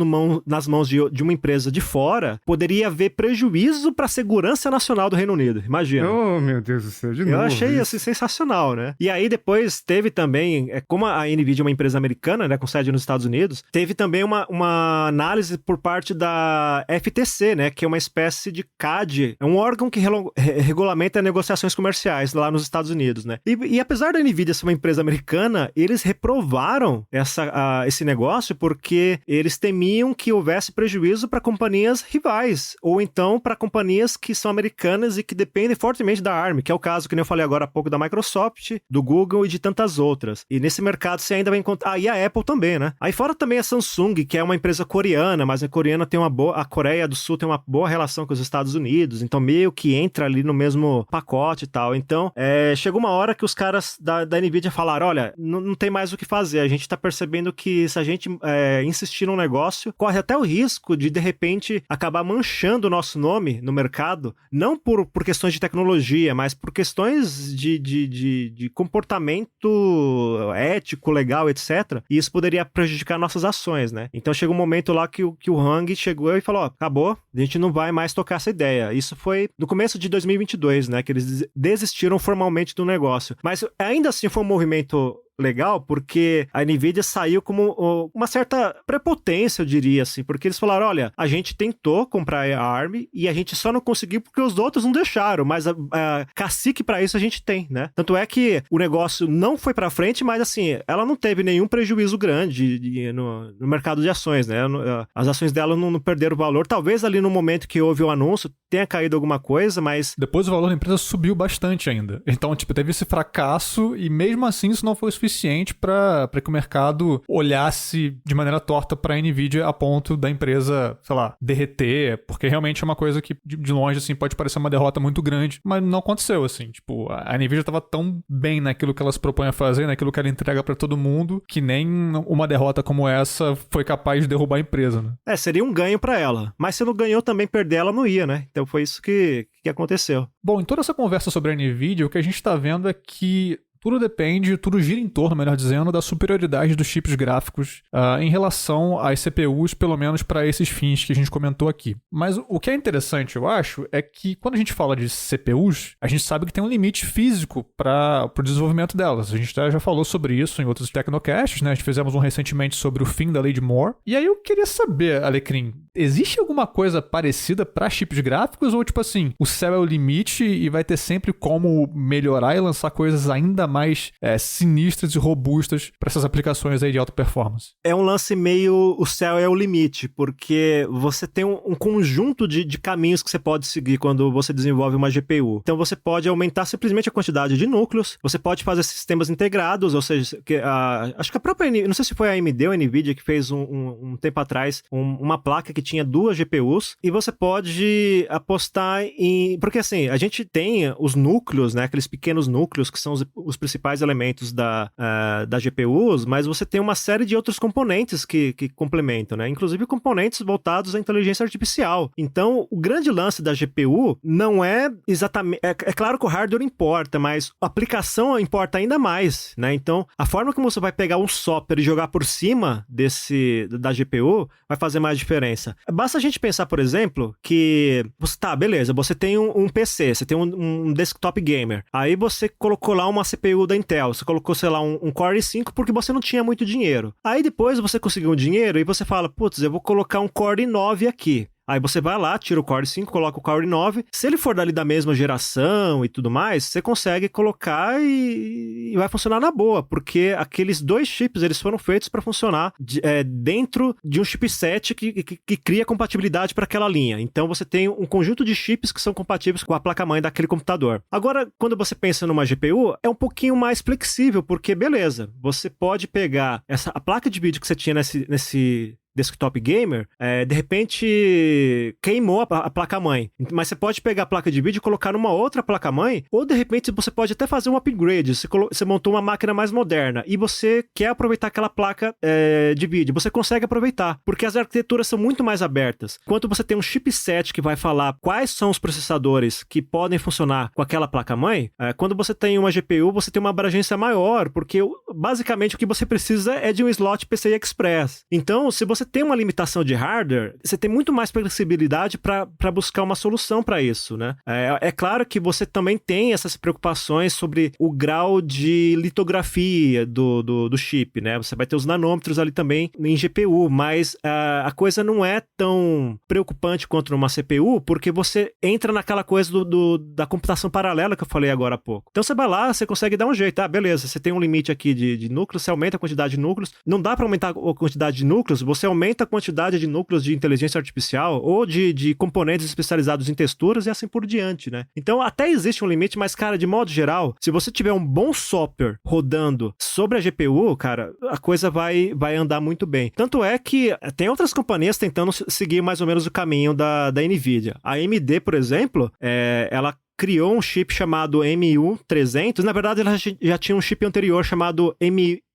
Speaker 4: nas mãos de uma empresa de fora, poderia haver prejuízo para a segurança nacional do Reino Unido. Imagina.
Speaker 2: Oh, meu Deus do céu, de novo.
Speaker 4: Eu achei
Speaker 2: isso.
Speaker 4: assim sensacional, né? E aí depois teve também, como a NVIDIA é uma empresa americana, né, com sede nos Estados Unidos, teve também uma análise por parte da FTC, né, que é uma espécie de CAD, é um órgão que regulamenta negociações comerciais lá nos Estados Unidos, né? E apesar da NVIDIA ser uma empresa americana, eles reprovaram esse negócio porque eles temiam que houvesse prejuízo para companhias rivais, ou então para companhias que são americanas e que dependem fortemente da ARM, que é o caso que eu falei agora há pouco da Microsoft, do Google e de tantas outras. E nesse mercado você ainda vai encontrar... e a Apple também, né? Aí fora também a Samsung, que é uma empresa coreana, mas a coreana tem a Coreia do Sul tem uma boa relação com os Estados Unidos, então meio que entra ali no mesmo pacote e tal. Então, chegou uma hora que os caras da NVIDIA falaram, olha, não tem mais o que fazer, a gente gente tá percebendo que se a gente insistir num negócio, corre até o risco de repente, acabar manchando o nosso nome no mercado, não por questões de tecnologia, mas por questões de comportamento ético, legal, etc. E isso poderia prejudicar nossas ações, né? Então chega um momento lá que o Hang chegou e falou, ó, acabou, a gente não vai mais tocar essa ideia. Isso foi no começo de 2022, né? Que eles desistiram formalmente do negócio. Mas ainda assim foi um movimento legal, porque a NVIDIA saiu como uma certa prepotência, eu diria assim, porque eles falaram, olha, a gente tentou comprar a ARM e a gente só não conseguiu porque os outros não deixaram, mas a cacique para isso a gente tem, né? Tanto é que o negócio não foi para frente, mas assim, ela não teve nenhum prejuízo grande no mercado de ações, né? As ações dela não perderam valor, talvez ali no momento que houve o anúncio tenha caído alguma coisa, mas...
Speaker 5: Depois o valor da empresa subiu bastante ainda. Então, tipo, teve esse fracasso e mesmo assim isso não foi o suficiente para que o mercado olhasse de maneira torta para a NVIDIA a ponto da empresa, sei lá, derreter, porque realmente é uma coisa que de longe, assim, pode parecer uma derrota muito grande, mas não aconteceu, assim. Tipo, a NVIDIA estava tão bem naquilo que ela se propõe a fazer, naquilo que ela entrega para todo mundo, que nem uma derrota como essa foi capaz de derrubar a empresa, né?
Speaker 4: Seria um ganho para ela. Mas se não ganhou também, perder ela não ia, né? Então foi isso que aconteceu.
Speaker 5: Bom, em toda essa conversa sobre a NVIDIA, o que a gente está vendo é que tudo gira em torno, melhor dizendo, da superioridade dos chips gráficos em relação às CPUs, pelo menos para esses fins que a gente comentou aqui. Mas o que é interessante, eu acho, é que quando a gente fala de CPUs, a gente sabe que tem um limite físico para o desenvolvimento delas. A gente já falou sobre isso em outros Tecnocasts, né? A gente fizemos um recentemente sobre o fim da lei de Moore. E aí eu queria saber, Alecrim, existe alguma coisa parecida para chips gráficos ou, tipo assim, o céu é o limite e vai ter sempre como melhorar e lançar coisas ainda mais sinistras e robustas para essas aplicações aí de alta performance?
Speaker 4: É um lance meio o céu é o limite, porque você tem um conjunto de caminhos que você pode seguir quando você desenvolve uma GPU. Então você pode aumentar simplesmente a quantidade de núcleos, você pode fazer sistemas integrados, ou seja, acho que a própria, não sei se foi a AMD ou a NVIDIA que fez um tempo atrás uma placa que tinha 2 GPUs, e você pode apostar em... Porque assim, a gente tem os núcleos, né, aqueles pequenos núcleos que são os principais elementos da GPUs, mas você tem uma série de outros componentes que complementam, né? Inclusive componentes voltados à inteligência artificial. Então, o grande lance da GPU não é exatamente... É claro que o hardware importa, mas a aplicação importa ainda mais, né? Então, a forma como você vai pegar um software e jogar por cima da GPU vai fazer mais diferença. Basta a gente pensar, por exemplo, que... beleza, você tem um PC, você tem um desktop gamer. Aí você colocou lá uma CPU da Intel, você colocou, sei lá, um Core i5 porque você não tinha muito dinheiro. Aí depois você conseguiu um dinheiro e você fala, putz, eu vou colocar um Core i9 aqui. Aí você vai lá, tira o Core i5, coloca o Core i9. Se ele for dali da mesma geração e tudo mais, você consegue colocar e vai funcionar na boa, porque aqueles 2 chips, eles foram feitos para funcionar dentro de um chipset que cria compatibilidade para aquela linha. Então você tem um conjunto de chips que são compatíveis com a placa-mãe daquele computador. Agora, quando você pensa numa GPU, é um pouquinho mais flexível, porque beleza, você pode pegar a placa de vídeo que você tinha nesse desktop gamer, de repente queimou a placa-mãe. Mas você pode pegar a placa de vídeo e colocar numa outra placa-mãe, ou de repente você pode até fazer um upgrade. Você montou uma máquina mais moderna e você quer aproveitar aquela placa de vídeo. Você consegue aproveitar, porque as arquiteturas são muito mais abertas. Enquanto você tem um chipset que vai falar quais são os processadores que podem funcionar com aquela placa-mãe, quando você tem uma GPU, você tem uma abrangência maior, porque basicamente o que você precisa é de um slot PCI Express. Então, se você tem uma limitação de hardware, você tem muito mais flexibilidade para buscar uma solução para isso, né? É claro que você também tem essas preocupações sobre o grau de litografia do chip, né? Você vai ter os nanômetros ali também em GPU, mas a coisa não é tão preocupante quanto numa CPU, porque você entra naquela coisa da computação paralela que eu falei agora há pouco. Então você vai lá, você consegue dar um jeito. Beleza, você tem um limite aqui de núcleos, você aumenta a quantidade de núcleos. Não dá para aumentar a quantidade de núcleos, você aumenta a quantidade de núcleos de inteligência artificial ou de componentes especializados em texturas e assim por diante, né? Então até existe um limite, mas, cara, de modo geral, se você tiver um bom software rodando sobre a GPU, cara, a coisa vai andar muito bem. Tanto é que tem outras companhias tentando seguir mais ou menos o caminho da NVIDIA. A AMD, por exemplo, ela criou um chip chamado MU300. Na verdade, ela já tinha um chip anterior chamado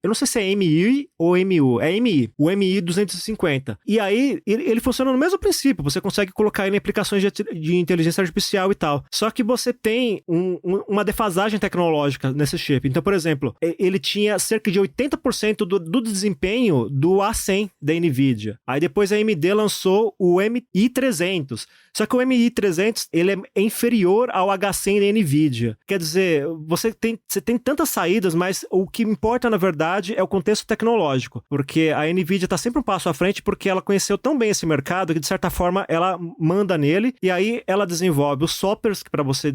Speaker 4: eu não sei se é MI ou MU, é MI, o MI 250. E aí, ele funciona no mesmo princípio, você consegue colocar ele em aplicações de inteligência artificial e tal. Só que você tem uma defasagem tecnológica nesse chip. Então, por exemplo, ele tinha cerca de 80% do desempenho do A100 da NVIDIA. Aí depois a AMD lançou o MI300. Só que o MI300, ele é inferior ao H100 da NVIDIA. Quer dizer, você tem tantas saídas, mas o que importa, na verdade, é o contexto tecnológico. Porque a NVIDIA está sempre um passo à frente porque ela conheceu tão bem esse mercado que, de certa forma, ela manda nele e aí ela desenvolve os softwares para você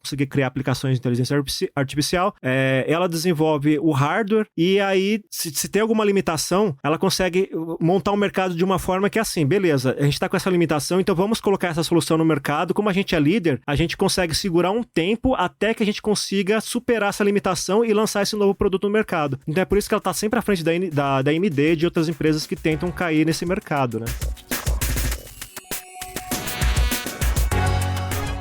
Speaker 4: conseguir criar aplicações de inteligência artificial. Ela desenvolve o hardware e aí, se tem alguma limitação, ela consegue montar um mercado de uma forma que é assim, beleza, a gente está com essa limitação, então vamos colocar essa solução no mercado. Como a gente é líder, a gente consegue segurar um tempo até que a gente consiga superar essa limitação e lançar esse novo produto no mercado. Então é por isso que ela está sempre à frente da AMD e de outras empresas que tentam cair nesse mercado, né?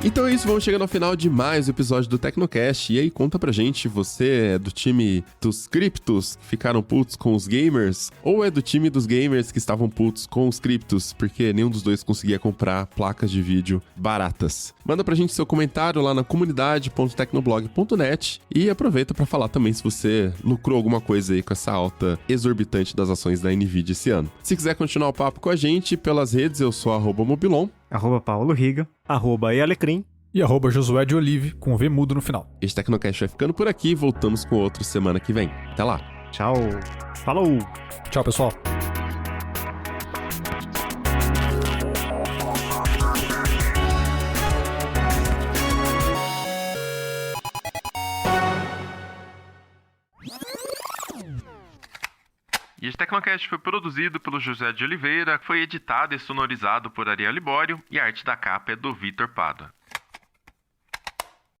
Speaker 3: Então é isso, vamos chegando ao final de mais um episódio do Tecnocast. E aí, conta pra gente, você é do time dos criptos que ficaram putos com os gamers? Ou é do time dos gamers que estavam putos com os criptos, porque nenhum dos dois conseguia comprar placas de vídeo baratas? Manda pra gente seu comentário lá na comunidade.tecnoblog.net e aproveita pra falar também se você lucrou alguma coisa aí com essa alta exorbitante das ações da NVIDIA esse ano. Se quiser continuar o papo com a gente pelas redes, eu sou @mobilon.
Speaker 2: @Paulo Riga.
Speaker 4: @ealecrim.
Speaker 5: E @Josué de Olive, com V mudo no final.
Speaker 3: Este Tecnocast vai ficando por aqui, voltamos com outro semana que vem. Até lá.
Speaker 2: Tchau.
Speaker 4: Falou!
Speaker 5: Tchau, pessoal.
Speaker 3: E este Tecnocast foi produzido pelo José de Oliveira, foi editado e sonorizado por Ariel Libório e a arte da capa é do Vitor Pada.